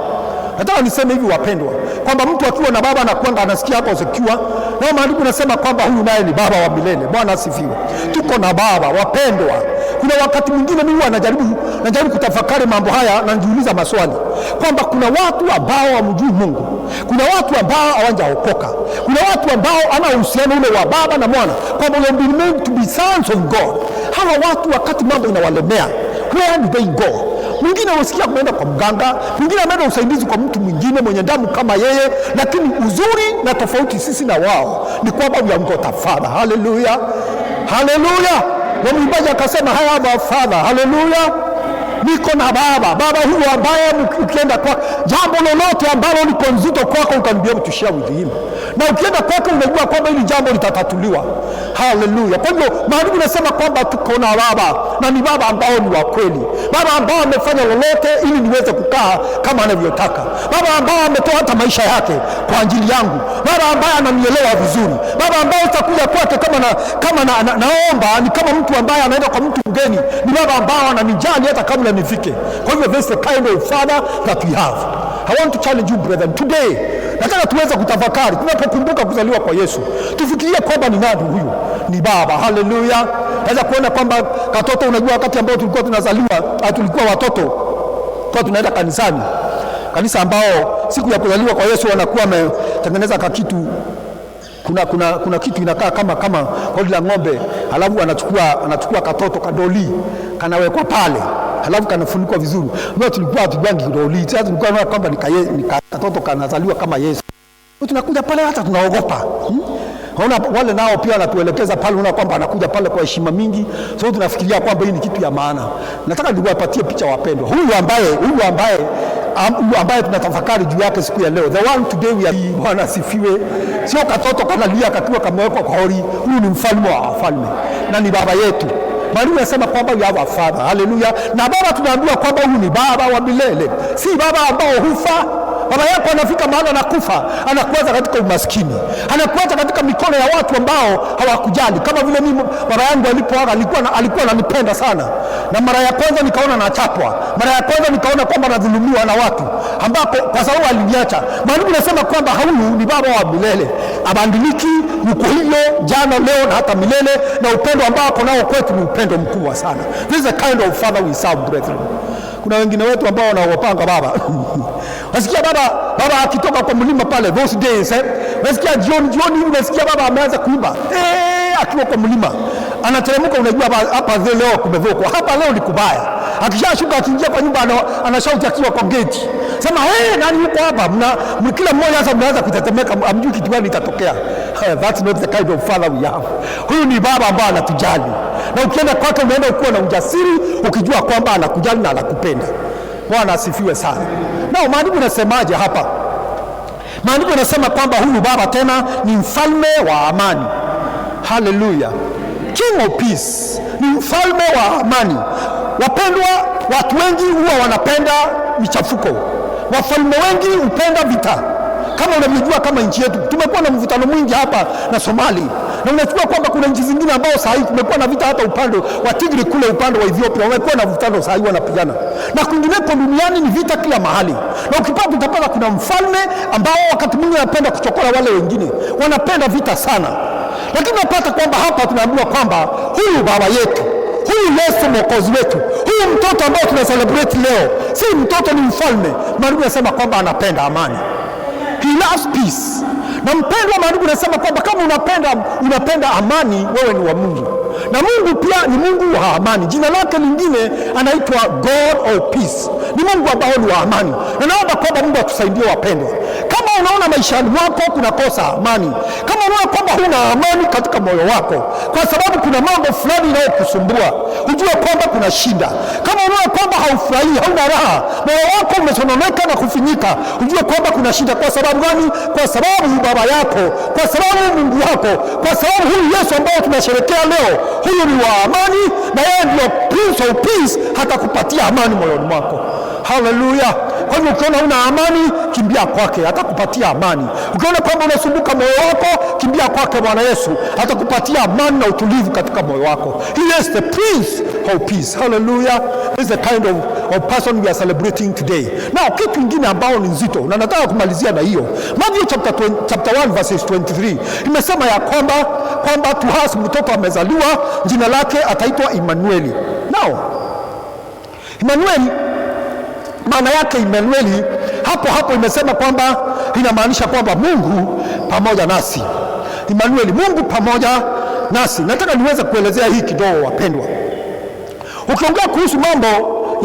Nataka niseme hivi wapendwa, kwamba mtu akiwa na baba anakuanga anasikia hapo secure, na maandiko nasema kwamba huyu naye ni baba wa milele. Bwana asifiwe. Tuko na baba wapendwa. Kuna wakati mwingine mimi najaribu kutafakari mambo haya na najiuliza maswali kwamba kuna watu ambao hawamjui Mungu, kuna watu ambao hawajaokoka, kuna watu ambao ana uhusiano ule wa baba na mwana, kwamba we are meant to be sons of God. Hawa watu wakati mambo inawalemea, where do they go? Mwingine anasikia kuenda kwa mganga, mwingine ameenda usaidizi kwa mtu mwingine mwenye damu kama yeye, lakini uzuri na tofauti sisi na wao ni kwamba we have got a father. Hallelujah. Hallelujah. Na mwimbaji akasema I have a father. Hallelujah. Niko na baba huyu ambaye ukienda kwa jambo lolote ambalo liko nzito kwako ukanibia to share with him, na ukienda kwake unajua kwamba hili jambo litatatuliwa. Hallelujah. Kwa hivyo maandiko yanasema kwamba tuko na baba, na ni baba ambao ni wa kweli, baba ambao amefanya lolote ili niweze kukaa kama anavyotaka, baba ambao ametoa hata maisha yake kwa ajili yangu, baba ambaye ananielewa vizuri, baba ambao utakuja kwake kama naomba ni kama mtu ambaye anaenda kwa mtu mgeni, ni baba ambao ananijali hata kabla nifike. Kwa hivyo this is the kind of father that we have. I want to challenge you brethren today. Nataka tuweze kutafakari tunapokumbuka kuzaliwa kwa Yesu, tufikirie kwamba ni nani huyu? Ni baba. Haleluya. Naweza kuona kwamba katoto, unajua wakati ambao tulikuwa tunazaliwa, tulikuwa watoto kwa tunaenda kanisani, kanisa ambao siku ya kuzaliwa kwa Yesu wanakuwa wametengeneza kitu, kuna kitu inakaa kama kodi la ng'ombe, halafu anachukua katoto kadoli kanawekwa pale, halafu kanafunikwa vizuri. Ndio tulikuwa tujangi doli, sasa tulikuwa na kwamba ni katoto kanazaliwa kama Yesu. Tunakuja pale hata tunaogopa. Unaona wale nao pia wanatuelekeza pale, unaona kwamba anakuja pale kwa heshima mingi, so tunafikiria kwamba hii ni kitu ya maana. Nataka niwapatie picha wapendwa, huyu ambaye tunatafakari juu yake siku ya leo, the one today we are. Bwana asifiwe. Sio katoto kanalia kakiwa kamewekwa kwa hori. Huyu ni mfalme wa wafalme na ni baba yetu. Maandiko yanasema kwamba we have a father. Haleluya. Na baba tunaambiwa kwamba huyu ni baba wa milele, si baba ambao hufa. Baba yako anafika mahali anakufa, anakuacha katika umaskini, anakuacha katika mikono ya watu ambao hawakujali. Kama vile mimi baba yangu alipoaga alikuwa ananipenda sana, na mara ya kwanza nikaona nachapwa, mara ya kwanza nikaona kwamba nadhulumiwa na watu ambako kwa sababu aliniacha. Maandiko yanasema kwamba huyu ni baba wa milele, abadiliki, yuko hivyo jana, leo na hata milele, na upendo ambao nao kwetu ni upendo mkubwa sana. This is the kind of father we serve, brethren. Kuna wengine wetu ambao wanaopanga baba wasikia baba akitoka kwa mlima pale those days, wasikia jioni unasikia baba ameanza kuimba akiwa kwa mlima, anateremka, unajua hapa leo kumevokwa, hapa leo ni kubaya. Akishashuka akiingia kwa nyumba anashauti akiwa kwa gate, sema nani yuko hapa? Kila mmoja sasa mnaanza kutetemeka, amjui kitu gani itatokea. That's not the kind of father we have. Huyu ni baba ambaye anatujali, na ukienda kwake unaenda ukiwa na ujasiri, ukijua kwamba anakujali na anakupenda. Bwana asifiwe sana. Na maandiko yanasemaje hapa? Maandiko yanasema kwamba huyu baba tena ni mfalme wa amani. Haleluya. King of peace, ni mfalme wa amani. Wapendwa, watu wengi huwa wanapenda michafuko. Wafalme wengi hupenda vita. Kama unavyojua, kama nchi yetu tumekuwa na mvutano mwingi hapa na Somali, na unachukua kwamba kuna nchi zingine ambao saa hii kumekuwa na vita, hata upande wa Tigray kule upande wa Ethiopia wamekuwa na mvutano saa hii wanapigana, na kwingineko duniani ni vita kila mahali. Na ukipata utapata kuna mfalme ambao wakati mwingine anapenda kuchokora wale wengine, wanapenda vita sana. Lakini unapata kwamba hapa tunaambiwa kwamba huyu baba yetu, huyu Yesu mwokozi wetu, huyu mtoto ambao tuna celebrate leo, si mtoto, ni mfalme. Maandiko yanasema kwamba anapenda amani. He loves peace. Na mpendwa, maandiko yanasema kwamba kama unapenda amani, wewe ni wa Mungu. Na Mungu pia ni Mungu wa amani. Jina lake lingine anaitwa God of peace. Ni Mungu ambao ni wa amani. Na naomba kwamba Mungu atusaidie wapendwa. Kama unaona maishani mwako kunakosa amani, kama unaona kwamba huna amani katika moyo wako kwa sababu kuna mambo fulani yanayokusumbua, ujue kwamba kuna shida. Kama unaona kwamba haufurahii, hauna raha, moyo wako umesononeka na kufinyika, ujue kwamba kuna shida. Kwa sababu gani? Kwa sababu baba yako, kwa sababu Mungu wako, kwa sababu huyu Yesu ambao tunasherehekea leo, huyu ni wa amani, na yeye ndio Prince of Peace, hatakupatia amani moyoni mwako. Haleluya. Kwa hivyo ukiona una amani, kimbia kwake, atakupatia amani. Ukiona kwamba unasumbuka moyo wako, kimbia kwake Bwana Yesu, atakupatia amani na utulivu katika moyo wako. He is the Prince of Peace. Hallelujah. This is the kind of person we are celebrating today. Now, kitu kingine ambao ni nzito, na nataka kumalizia na hiyo. Matthew chapter 1 verses 23. Imesema ya kwamba to us mtoto amezaliwa, jina lake ataitwa Emmanuel. Now, Emmanuel, maana yake Emmanuel hapo imesema kwamba inamaanisha kwamba Mungu pamoja nasi. Emmanuel, Mungu pamoja nasi. Nataka niweze kuelezea hii kidogo wapendwa. Ukiongea kuhusu mambo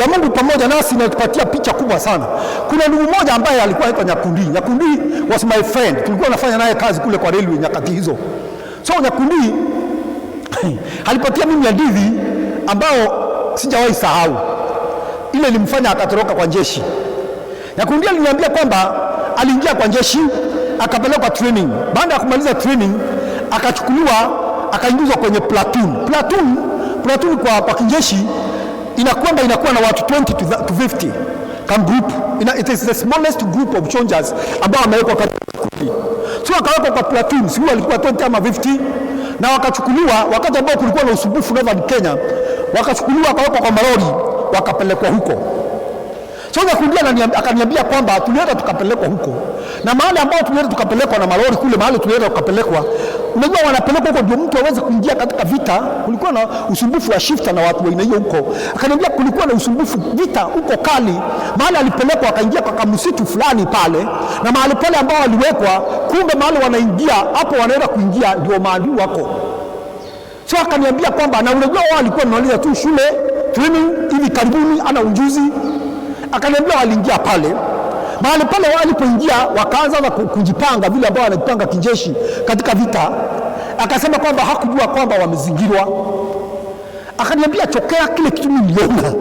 ya Mungu pamoja nasi, inatupatia picha kubwa sana. Kuna ndugu mmoja ambaye alikuwa anaitwa Nyakundi. Nyakundi was my friend. Tulikuwa nafanya naye kazi kule kwa railway nyakati hizo. So Nyakundi alipatia mimi hadithi ambao sijawahi sahau. Ile ilimfanya akatoroka kwa jeshi. Nyakundi aliniambia kwamba aliingia kwa jeshi, akapelekwa training. Baada ya kumaliza training, akachukuliwa, akaingizwa kwenye platoon. Platoon kwa kijeshi inakuwa na watu 20 to 50 kama group. It is the smallest group of soldiers ambao wamewekwa katika kundi. So akawekwa kwa platoon, sio alikuwa 20 ama 50, na wakachukuliwa wakati ambao kulikuwa na usumbufu Northern Kenya, wakachukuliwa wakawekwa kwa malori, wakapelekwa huko. So Nyakundi akaniambia kwamba tulienda tukapelekwa huko, na mahali ambao tulienda tukapelekwa na malori kule, mahali tulienda tukapelekwa, unajua wanapelekwa huko ndio mtu aweze kuingia katika vita. Kulikuwa na usumbufu wa shifta na watu wa hiyo huko. Akaniambia kulikuwa na usumbufu vita huko kali. Mahali alipelekwa akaingia kwa kamsitu fulani pale, na mahali pale ambao waliwekwa, kumbe mahali wanaingia hapo, wanaenda kuingia ndio maadui wako. So akaniambia kwamba, na unajua wao walikuwa wamaliza tu shule training hivi karibuni, ana ujuzi. Akaniambia waliingia pale, mahali pale walipoingia wakaanza kujipanga vile ambao wanajipanga kijeshi katika vita. Akasema kwamba hakujua kwamba wamezingirwa. Akaniambia chokea kile kitu niliona.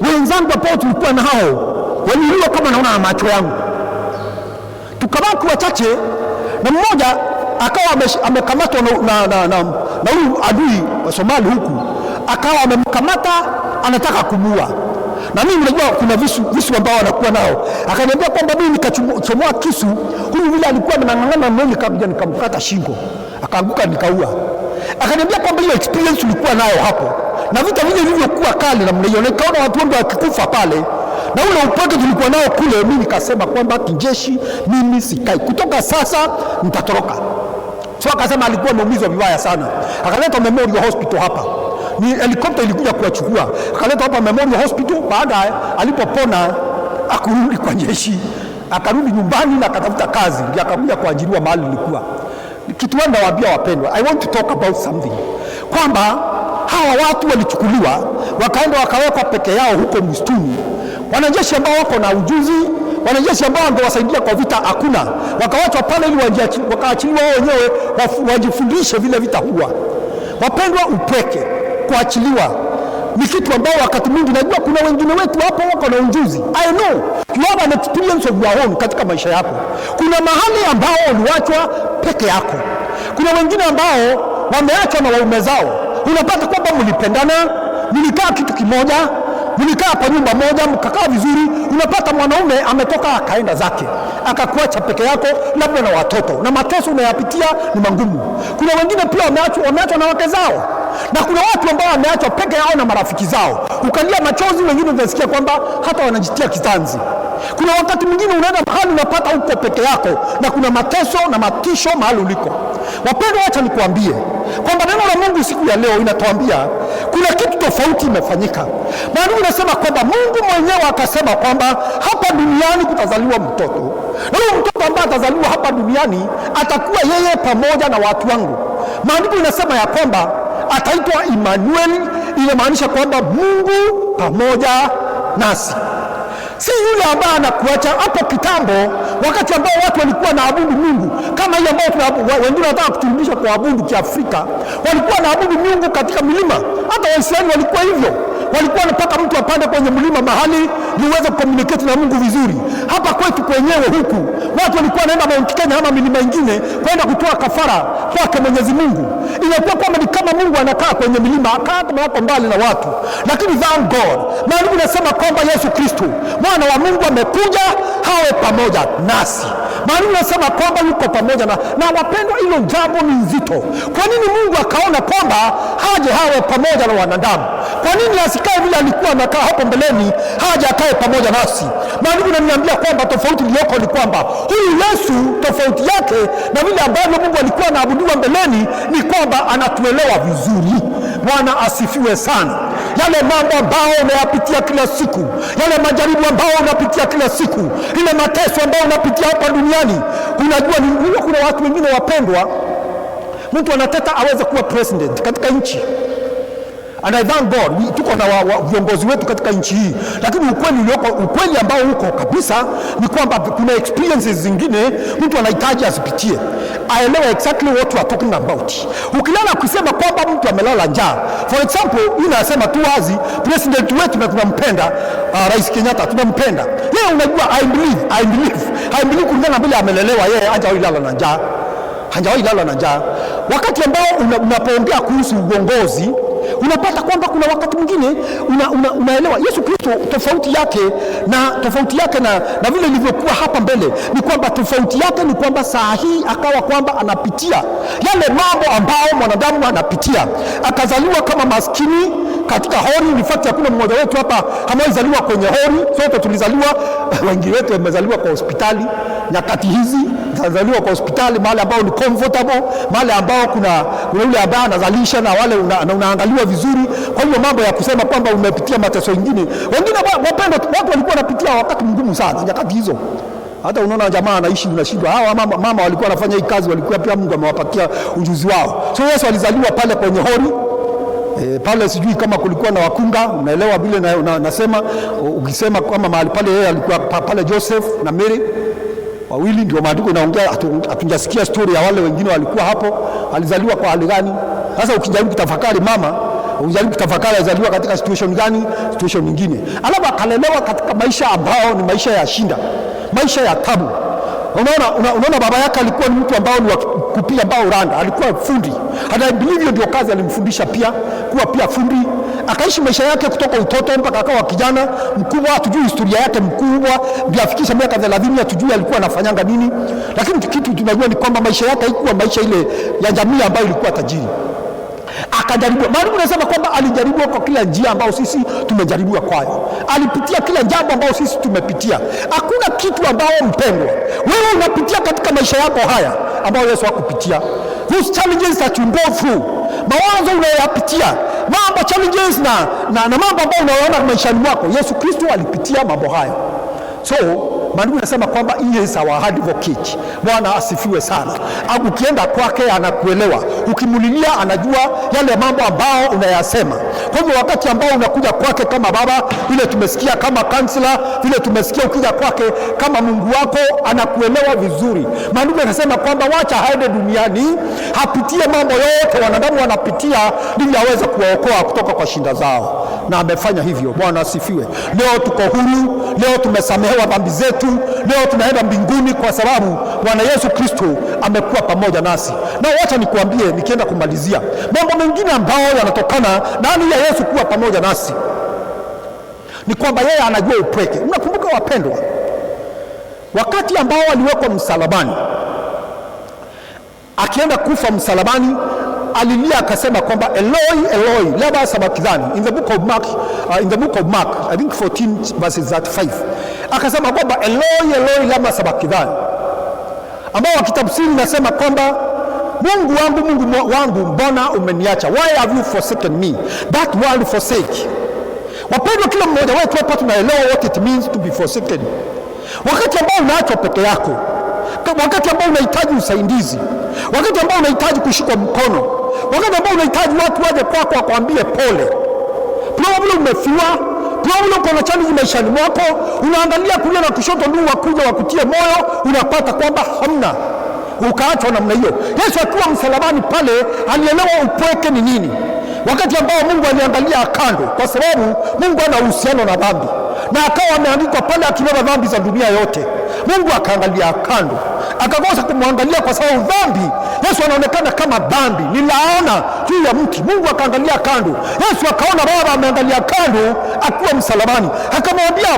Wenzangu ambao tulikuwa nao waliuliwa kama naona na macho yangu. Tukabaki wachache, na mmoja akawa amekamatwa na huyu adui wa Somali huku, akawa amemkamata anataka kumua. Na mimi unajua kuna visu ambao wanakuwa nao. Akaniambia kwamba mimi nikachomoa kisu, huyu vile alikuwa anang'ang'ana mimi kabla nikamkata shingo, akaanguka nikaua. Akaniambia kwamba hiyo experience ulikuwa nayo hapo, na vita vile vilivyokuwa kali na mnaionekana watu wengi wakikufa pale, na ule upande tulikuwa nao kule. Mimi nikasema kwamba kijeshi mimi sikai, kutoka sasa nitatoroka. So akasema alikuwa ameumizwa vibaya sana, akaleta Memorial Hospital hapa. Ni helikopta ilikuja kuwachukua, akaleta hapa Memorial Hospital. Baada alipopona akurudi kwa jeshi, akarudi nyumbani na akatafuta kazi, ndio akakuja kuajiriwa mahali nilikuwa. Kitu nawaambia wapendwa, I want to talk about something. kwamba hawa watu walichukuliwa wakaenda wakawekwa peke yao huko msituni. Wanajeshi ambao wako na ujuzi, wanajeshi ambao wangewasaidia kwa vita hakuna, wakawachwa pale ili wakaachiliwa wao wenyewe wajifundishe vile vita huwa. Wapendwa, upweke, kuachiliwa ni kitu ambao wakati mwingi najua kuna wengine wetu hapo wako na ujuzi. I know you have an experience of your own katika maisha yako. Kuna mahali ambao uliachwa peke yako. Kuna wengine ambao wameachwa na waume zao. Unapata kwamba mlipendana, mlikaa kitu kimoja, mlikaa kwa nyumba moja, mkakaa vizuri. Unapata mwanaume ametoka akaenda zake, akakuacha peke yako, labda na watoto, na mateso unayapitia ni magumu. Kuna wengine pia wameachwa na wake zao, na kuna watu ambao wameachwa peke yao na marafiki zao. Ukalia machozi, wengine unasikia kwamba hata wanajitia kitanzi. Kuna wakati mwingine unaenda mahali unapata uko peke yako, na kuna mateso na matisho mahali uliko. Wapendwa, acha nikuambie kwamba neno la Mungu siku ya leo inatuambia kuna kitu tofauti imefanyika. Maana unasema kwamba Mungu mwenyewe akasema kwamba hapa duniani kutazaliwa mtoto, na huyo mtoto ambaye atazaliwa hapa duniani atakuwa yeye pamoja na watu wangu. Maandiko inasema ya kwamba ataitwa Emmanuel, inamaanisha kwamba Mungu pamoja nasi. Si yule ambaye anakuacha hapo kitambo, wakati ambao watu walikuwa naabudu Mungu kama hii ambao wengine wanataka kuturudisha kwa abudu Kiafrika. Walikuwa naabudu Mungu katika milima. Hata Waisraeli walikuwa hivyo. Walikuwa wanataka mtu apande kwenye mlima mahali niweze kucommunicate na Mungu vizuri. Hapa kwetu kwenyewe huku watu walikuwa wanaenda Mount Kenya ama milima ingine kwenda kutoa kafara kwake Mwenyezi Mungu. Inakuwa kwamba ni kama Mungu anakaa kwenye milima, kama wako mbali na watu. Lakini thank God, Maandiko yanasema kwamba Yesu Kristo mwana wa Mungu amekuja hawe pamoja nasi. Maandiko yanasema kwamba yuko pamoja na wapendwa, hilo jambo ni nzito. Kwa nini Mungu akaona kwamba haje hawe pamoja na wanadamu? Kwa nini asikae vile alikuwa anakaa hapo mbeleni, haje akae pamoja nasi? Maandiko yananiambia kwamba tofauti iliyoko ni kwamba huyu Yesu, tofauti yake na vile ambavyo Mungu alikuwa anaabudiwa mbeleni, ni kwamba anatuelewa vizuri. Bwana asifiwe sana. Yale mambo ambayo unayapitia kila siku, yale majaribu ambayo unapitia kila siku, ile mateso ambayo unapitia hapa duniani, unajua ni kuna watu wengine wapendwa, mtu anataka aweze kuwa president katika nchi. And I thank God tuko na viongozi wetu katika nchi hii, lakini ukweli ambao uko kabisa ni kwamba kuna experiences zingine mtu anahitaji asipitie aelewe exactly what you are talking about. Ukilala kusema kwamba mtu amelala njaa, for example, inasema tu wazi president wetu na tunampenda, Rais Kenyatta tunampenda yeye. Unajua I believe kulingana vile amelelewa yeye hajawahi lala na njaa. Wakati ambao unapoongea kuhusu uongozi, unapata kwamba kuna wakati mwingine unaelewa Yesu Kristo tofauti yake na vile ilivyokuwa hapa mbele ni kwamba tofauti yake ni kwamba saa hii akawa kwamba anapitia yale mambo ambao mwanadamu anapitia. Akazaliwa kama maskini katika hori. Ni fact hakuna mmoja wetu hapa hamazaliwa kwenye hori, sote tulizaliwa, wengi wetu wamezaliwa kwa hospitali. Nyakati hizi tunazaliwa kwa hospitali mahali ambao ni comfortable, mahali ambao kuna yule ambaye anazalisha na wale unaangaliwa vizuri. Kwa hiyo mambo ya kusema kwamba umepitia mateso wengine wapenda, watu walikuwa wanapitia wakati mgumu sana nyakati hizo. Hata unaona jamaa anaishi unashindwa. Hawa mama walikuwa wanafanya hii kazi, walikuwa pia Mungu amewapatia ujuzi wao. So Yesu alizaliwa pale kwenye hori. Pale sijui kama kulikuwa na wakunga, unaelewa vile nasema. Ukisema kama mahali pale yeye alikuwa pale Joseph na Mary wawili, ndio maandiko inaongea. Hatujasikia story ya wale wengine walikuwa hapo, alizaliwa kwa hali gani. Sasa ukijaribu kutafakari alizaliwa katika situation gani, situation nyingine, alafu akalelewa katika maisha ambao ni maisha ya shinda, maisha ya tabu. Unaona baba yake alikuwa ni mtu ambao ni wa kupiga mbao randa, alikuwa fundi. Hata believe ndio kazi alimfundisha pia kuwa pia fundi. Akaishi maisha yake kutoka utoto mpaka akawa kijana mkubwa. Hatujui historia yake mkubwa ndio afikisha miaka 30, hatujui alikuwa anafanyanga nini, lakini kitu tunajua ni kwamba maisha yake haikuwa maisha ile ya jamii ambayo ilikuwa tajiri. Akajaribu. Maana unasema kwamba alijaribu kwa kila njia ambayo sisi tumejaribiwa kwayo. Alipitia kila jambo ambayo sisi tumepitia. Hakuna kitu ambao mpendwa wewe unapitia katika maisha yako haya ambayo Yesu hakupitia. Those challenges that you go through, mawazo unayopitia, mambo challenges na mambo ambayo unaona maishani mwako, Yesu Kristo alipitia mambo hayo. So maandiko yanasema kwamba he is our advocate. Bwana asifiwe sana. Ukienda kwake anakuelewa, ukimulilia anajua yale mambo ambao unayasema. Kwa hivyo wakati ambao unakuja kwake kama baba, vile tumesikia, kama counselor, vile tumesikia, ukija kwake kama Mungu wako, anakuelewa vizuri. Maandiko yanasema kwamba wacha aende duniani hapitie mambo yote wanadamu wanapitia ili aweze kuwaokoa kutoka kwa shinda zao, na amefanya hivyo. Bwana asifiwe. Leo tuko huru, leo tumesamehewa dhambi zetu, leo tunaenda mbinguni kwa sababu Bwana Yesu Kristo amekuwa pamoja nasi. Na wacha nikuambie, nikienda kumalizia, mambo mengine ambayo yanatokana ndani ya Yesu kuwa pamoja nasi ni kwamba yeye anajua upweke. Mnakumbuka wapendwa, wakati ambao aliwekwa msalabani, akienda kufa msalabani, alilia akasema kwamba Eloi Eloi lama sabakthani. In the book of Mark I think 14 verses 35 akasema kwamba Eloi Eloi lama sabakthani, ambao wakitafsiri nasema kwamba Mungu wangu Mungu wangu, mbona umeniacha? Why have you forsaken me? That word forsake, wapendwa, kila mmoja wetu hapa tunaelewa what it means to be forsaken. Wakati ambao unaachwa peke yako, wakati ambao unahitaji usaidizi, wakati ambao unahitaji kushikwa mkono, wakati ambao unahitaji watu waje kwako wakwambie pole. Probably umefiwa, probably uko na challenge maishani mwako, unaangalia kulia na kushoto ndio wakuja wakutie moyo, unapata kwamba hamna, ukaachwa namna hiyo. Yesu akiwa msalabani pale alielewa upweke ni nini. Wakati ambao Mungu aliangalia kando, kwa sababu Mungu ana uhusiano na dhambi, na akawa ameandikwa pale akibeba dhambi za dunia yote. Mungu akaangalia kando, akakosa kumwangalia kwa sababu dhambi, Yesu anaonekana kama dhambi, ni laana juu ya mti. Mungu akaangalia kando, Yesu akaona Baba ameangalia kando akiwa msalabani, akamwambia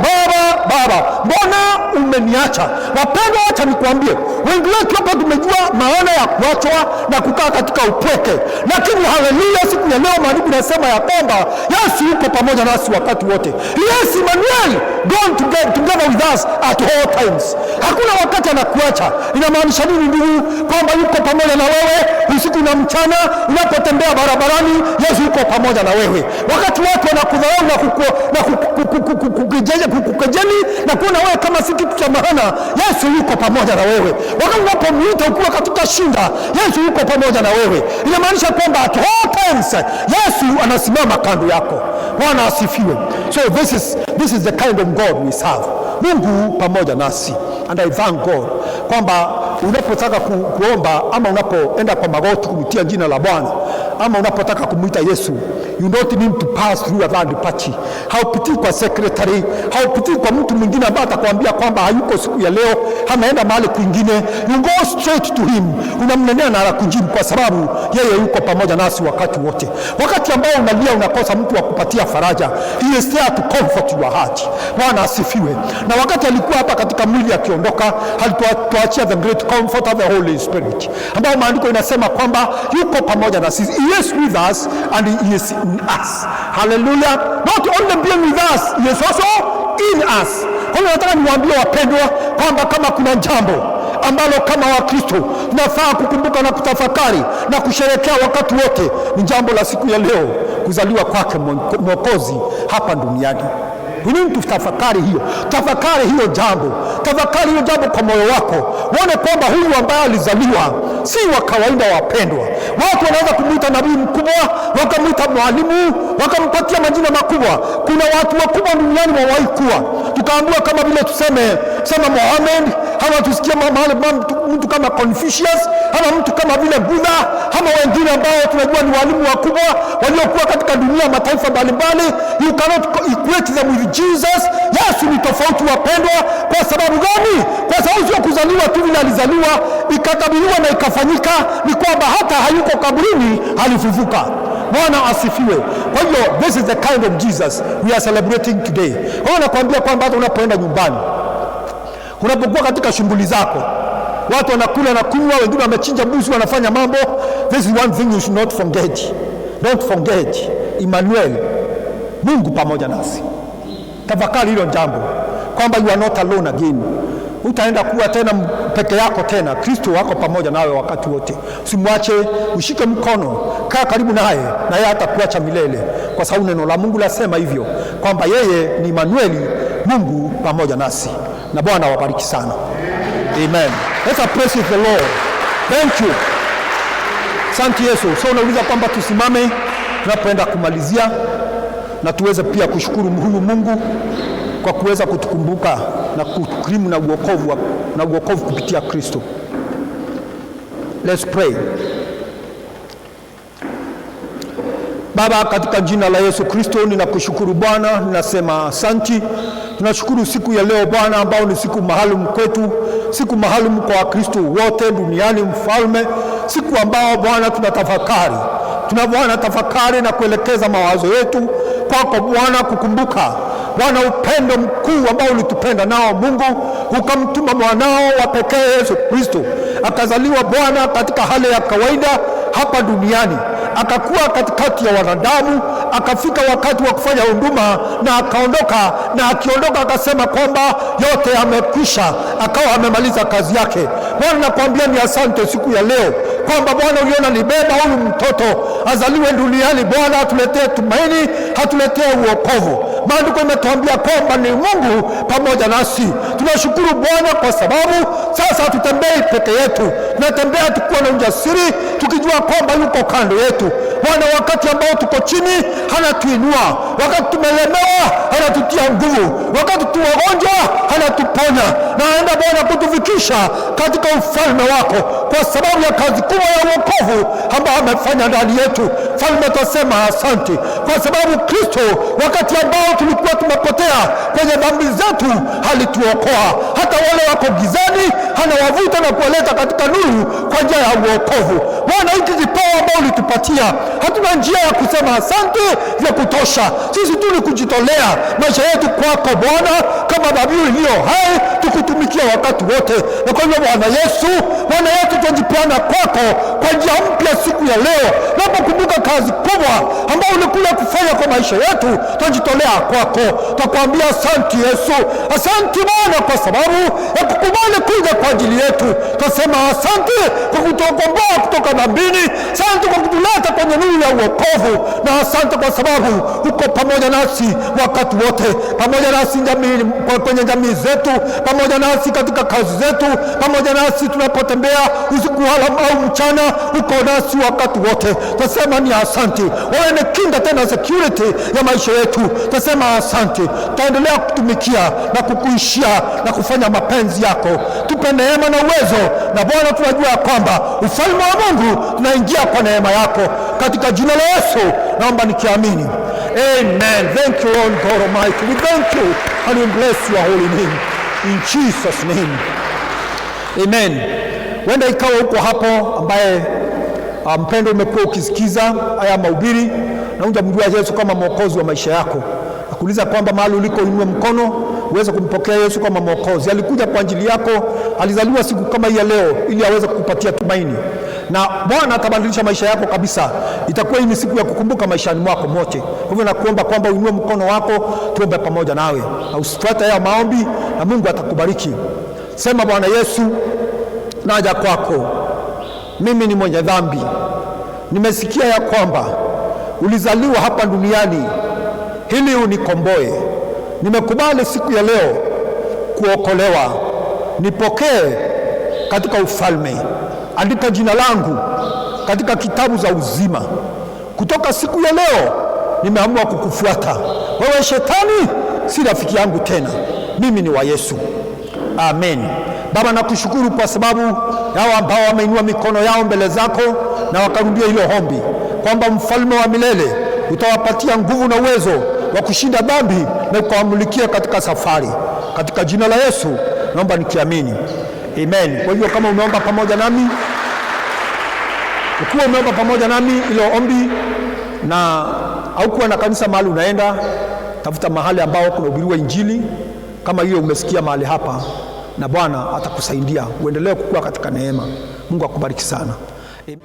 Baba, mbona umeniacha? Wapendwa, acha nikwambie, wengi wetu hapa tumejua maana ya kuachwa na kukaa katika upweke, lakini haleluya, siku ya leo maandiko yanasema ya kwamba Yesu yuko pamoja nasi wakati wote. Yes, Emmanuel, God together with us at all times. Hakuna wakati anakuacha. Inamaanisha nini ndugu? Kwamba yuko pamoja na wewe usiku na mchana, unapotembea barabarani, Yesu yuko pamoja na wewe. Wakati watu wanakudharau na kukejeli na kuona wewe kama si kitu cha maana, Yesu yuko pamoja na wewe. Wakati unapomwita ukiwa katika shinda, Yesu yuko pamoja na wewe. Inamaanisha kwamba at all times Yesu anasimama kando yako. Bwana asifiwe. So this is the kind of God we serve. Mungu pamoja nasi. And I thank God kwamba unapotaka kuomba ama unapoenda kwa magoti kumitia jina la Bwana ama unapotaka kumuita Yesu, you don't need to pass through a third party. Haupitii kwa secretary, haupitii kwa mtu mwingine ambaye atakwambia kwamba hayuko siku ya leo, anaenda mahali kwingine. You go straight to him, unamnenea na anakujibu, kwa sababu yeye yuko pamoja nasi wakati wote. Wakati ambao unalia unakosa mtu wa kupatia faraja, he is there to comfort your heart. Bwana asifiwe. Na wakati alikuwa hapa katika mwili akiondoka, alituachia the great comforter, the Holy Spirit, ambao maandiko inasema kwamba yuko pamoja nasi. He is with us and he is in us. Hallelujah. Not only being with us, he is also in us. Kwa hiyo nataka niwaambie wapendwa kwamba kama kuna jambo ambalo kama Wakristo tunafaa kukumbuka na kutafakari na kusherehekea wakati wote, ni jambo la siku ya leo, kuzaliwa kwake Mwokozi hapa duniani. We need to tafakari hiyo. Tafakari hiyo jambo. Tafakari hiyo jambo kwa moyo wako. Uone kwamba huyu ambaye alizaliwa si wa kawaida wapendwa. Watu wanaweza kumuita nabii mkubwa, wakamuita mwalimu, wakampatia majina makubwa. Kuna watu wakubwa duniani wawahi kuwa. Tukaambiwa kama vile tuseme Mohamed, ama tusikie mtu kama Confucius, ama mtu kama vile Buddha, ama wengine ambao tunajua ni walimu wakubwa waliokuwa katika dunia mataifa mbalimbali. You cannot equate them with Jesus. Yesu ni tofauti wapendwa. Kwa sababu gani? Kwa sababu sio kuzaliwa tu vile alizaliwa, ikakabiliwa na ikafanyika, ni kwamba hata hayuko kaburini, alifufuka. Bwana asifiwe. Kwa hiyo this is the kind of Jesus we are celebrating today. Kwa hiyo nakwambia kwamba hata unapoenda nyumbani, unapokuwa katika shughuli zako, watu wanakula na kunywa, wengine wamechinja mbuzi, wanafanya mambo. This is one thing you should not forget. Don't forget Emmanuel, Mungu pamoja nasi. Tafakari hilo jambo kwamba you are not alone again. Utaenda kuwa tena peke yako tena. Kristo wako pamoja nawe wakati wote. Usimwache, ushike mkono, kaa karibu naye na yeye hatakuacha milele, kwa sababu neno la Mungu lasema hivyo kwamba yeye ni Emmanuel, Mungu pamoja nasi. na Bwana awabariki sana. Amen. Let's praise the Lord. Thank you. Asante Yesu. So unauliza kwamba tusimame tunapoenda kumalizia na tuweze pia kushukuru Mungu kwa kuweza kutukumbuka na kutukirimu na uokovu kupitia Kristo. Let's pray. Baba, katika jina la Yesu Kristo ninakushukuru Bwana, ninasema asanti. Tunashukuru siku ya leo Bwana, ambao ni siku maalum kwetu, siku maalum kwa Wakristo wote duniani Mfalme, siku ambao Bwana tunatafakari na kuelekeza mawazo yetu kwako Bwana, kukumbuka Bwana upendo mkuu ambao ulitupenda nao Mungu, ukamtuma mwanao wa pekee Yesu Kristo akazaliwa Bwana katika hali ya kawaida hapa duniani, akakuwa katikati ya wanadamu, akafika wakati wa kufanya huduma na akaondoka, na akiondoka akasema kwamba yote yamekwisha, akawa amemaliza kazi yake. Bwana, nakwambia ni asante siku ya leo kwamba Bwana uliona ni beba huyu mtoto azaliwe duniani Bwana, atuletee tumaini, atuletee uokovu. Maandiko imetuambia kwamba ni Mungu pamoja nasi. Tunashukuru Bwana kwa sababu sasa hatutembei peke yetu, tunatembea tukiwa na ujasiri, tukijua kwamba yuko kando yetu Bwana. Wakati ambao tuko chini anatuinua, wakati tumelemewa anatutia nguvu, wakati tu wagonjwa anatuponya, na aenda Bwana kutufikisha katika ufalme wako kwa sababu ya kazi kubwa ya wokovu ambao amefanya ndani yetu. Mfalme, tutasema asante kwa sababu Kristo wakati ambao tulikuwa tumepotea kwenye dhambi zetu alituokoa. Hata wale wako gizani anawavuta na kuwaleta katika nuru kwa njia ya wokovu. Bwana, hiki kipawa ambao ulitupatia, hatuna njia ya kusema asante ya kutosha. Sisi tu ni kujitolea maisha yetu kwako Bwana, kama dhabihu iliyo hai, tukutumikia wakati wote. Na kwa hivyo Bwana Yesu tunajipeana kwako kwa njia mpya siku ya leo. Napokumbuka kazi kubwa ambayo ulikuja kufanya kwa maisha yetu, tunajitolea kwako. Tunakuambia asante Yesu. Asante Bwana kwa sababu ya kukubali kuja kwa ajili yetu. Tunasema asante kwa kutukomboa kutoka dhambini. Asante kwa kutuleta kwenye nuru ya wokovu, na asante kwa sababu uko pamoja nasi wakati wote, pamoja nasi kwenye jamii zetu, pamoja nasi katika kazi zetu, pamoja nasi tunapotembea usiku au mchana, uko nasi wakati wote. Tunasema ni asante. Wewe ni kinga tena security ya maisha yetu. Tunasema asante. Tutaendelea kutumikia na kukuishia na kufanya mapenzi yako. Tupe neema na uwezo, na Bwana tunajua kwamba ufalme wa Mungu tunaingia kwa neema yako, katika jina la Yesu naomba nikiamini. Amen. Thank you Lord God Almighty. We thank you and we bless your holy name in Jesus name. Amen. Wenda ikawa huko hapo ambaye mpendo umekuwa ukisikiza haya mahubiri na unjamjua Yesu kama mwokozi wa maisha yako, nakuuliza kwamba mahali uliko uinue mkono uweze kumpokea Yesu kama mwokozi. Alikuja kwa ajili yako, alizaliwa siku kama hii ya leo ili aweze kukupatia tumaini, na Bwana atabadilisha maisha yako kabisa. Itakuwa hii ni siku ya kukumbuka maishani mwako mote. Kwa hivyo nakuomba kwamba uinue mkono wako tuombe pamoja nawe, na usifuate haya maombi na Mungu atakubariki. Sema, Bwana Yesu, naja kwako, mimi ni mwenye dhambi. Nimesikia ya kwamba ulizaliwa hapa duniani ili unikomboe. Nimekubali siku ya leo kuokolewa. Nipokee katika ufalme. Andika jina langu katika kitabu za uzima. Kutoka siku ya leo nimeamua kukufuata wewe. Shetani si rafiki yangu tena, mimi ni wa Yesu. Amen. Baba, nakushukuru kwa sababu yao ambao wameinua mikono yao mbele zako na wakarudia hilo ombi, kwamba mfalme wa milele utawapatia nguvu na uwezo wa kushinda dhambi na kuwamulikia katika safari. Katika jina la Yesu naomba nikiamini. Amen. Kwa hivyo kama umeomba pamoja nami, ukiwa umeomba pamoja nami ilo ombi na haukuwa na kanisa mahali unaenda, tafuta mahali ambao kunahubiriwa injili kama hiyo umesikia mahali hapa, na Bwana atakusaidia uendelee kukua katika neema. Mungu akubariki sana. Amen.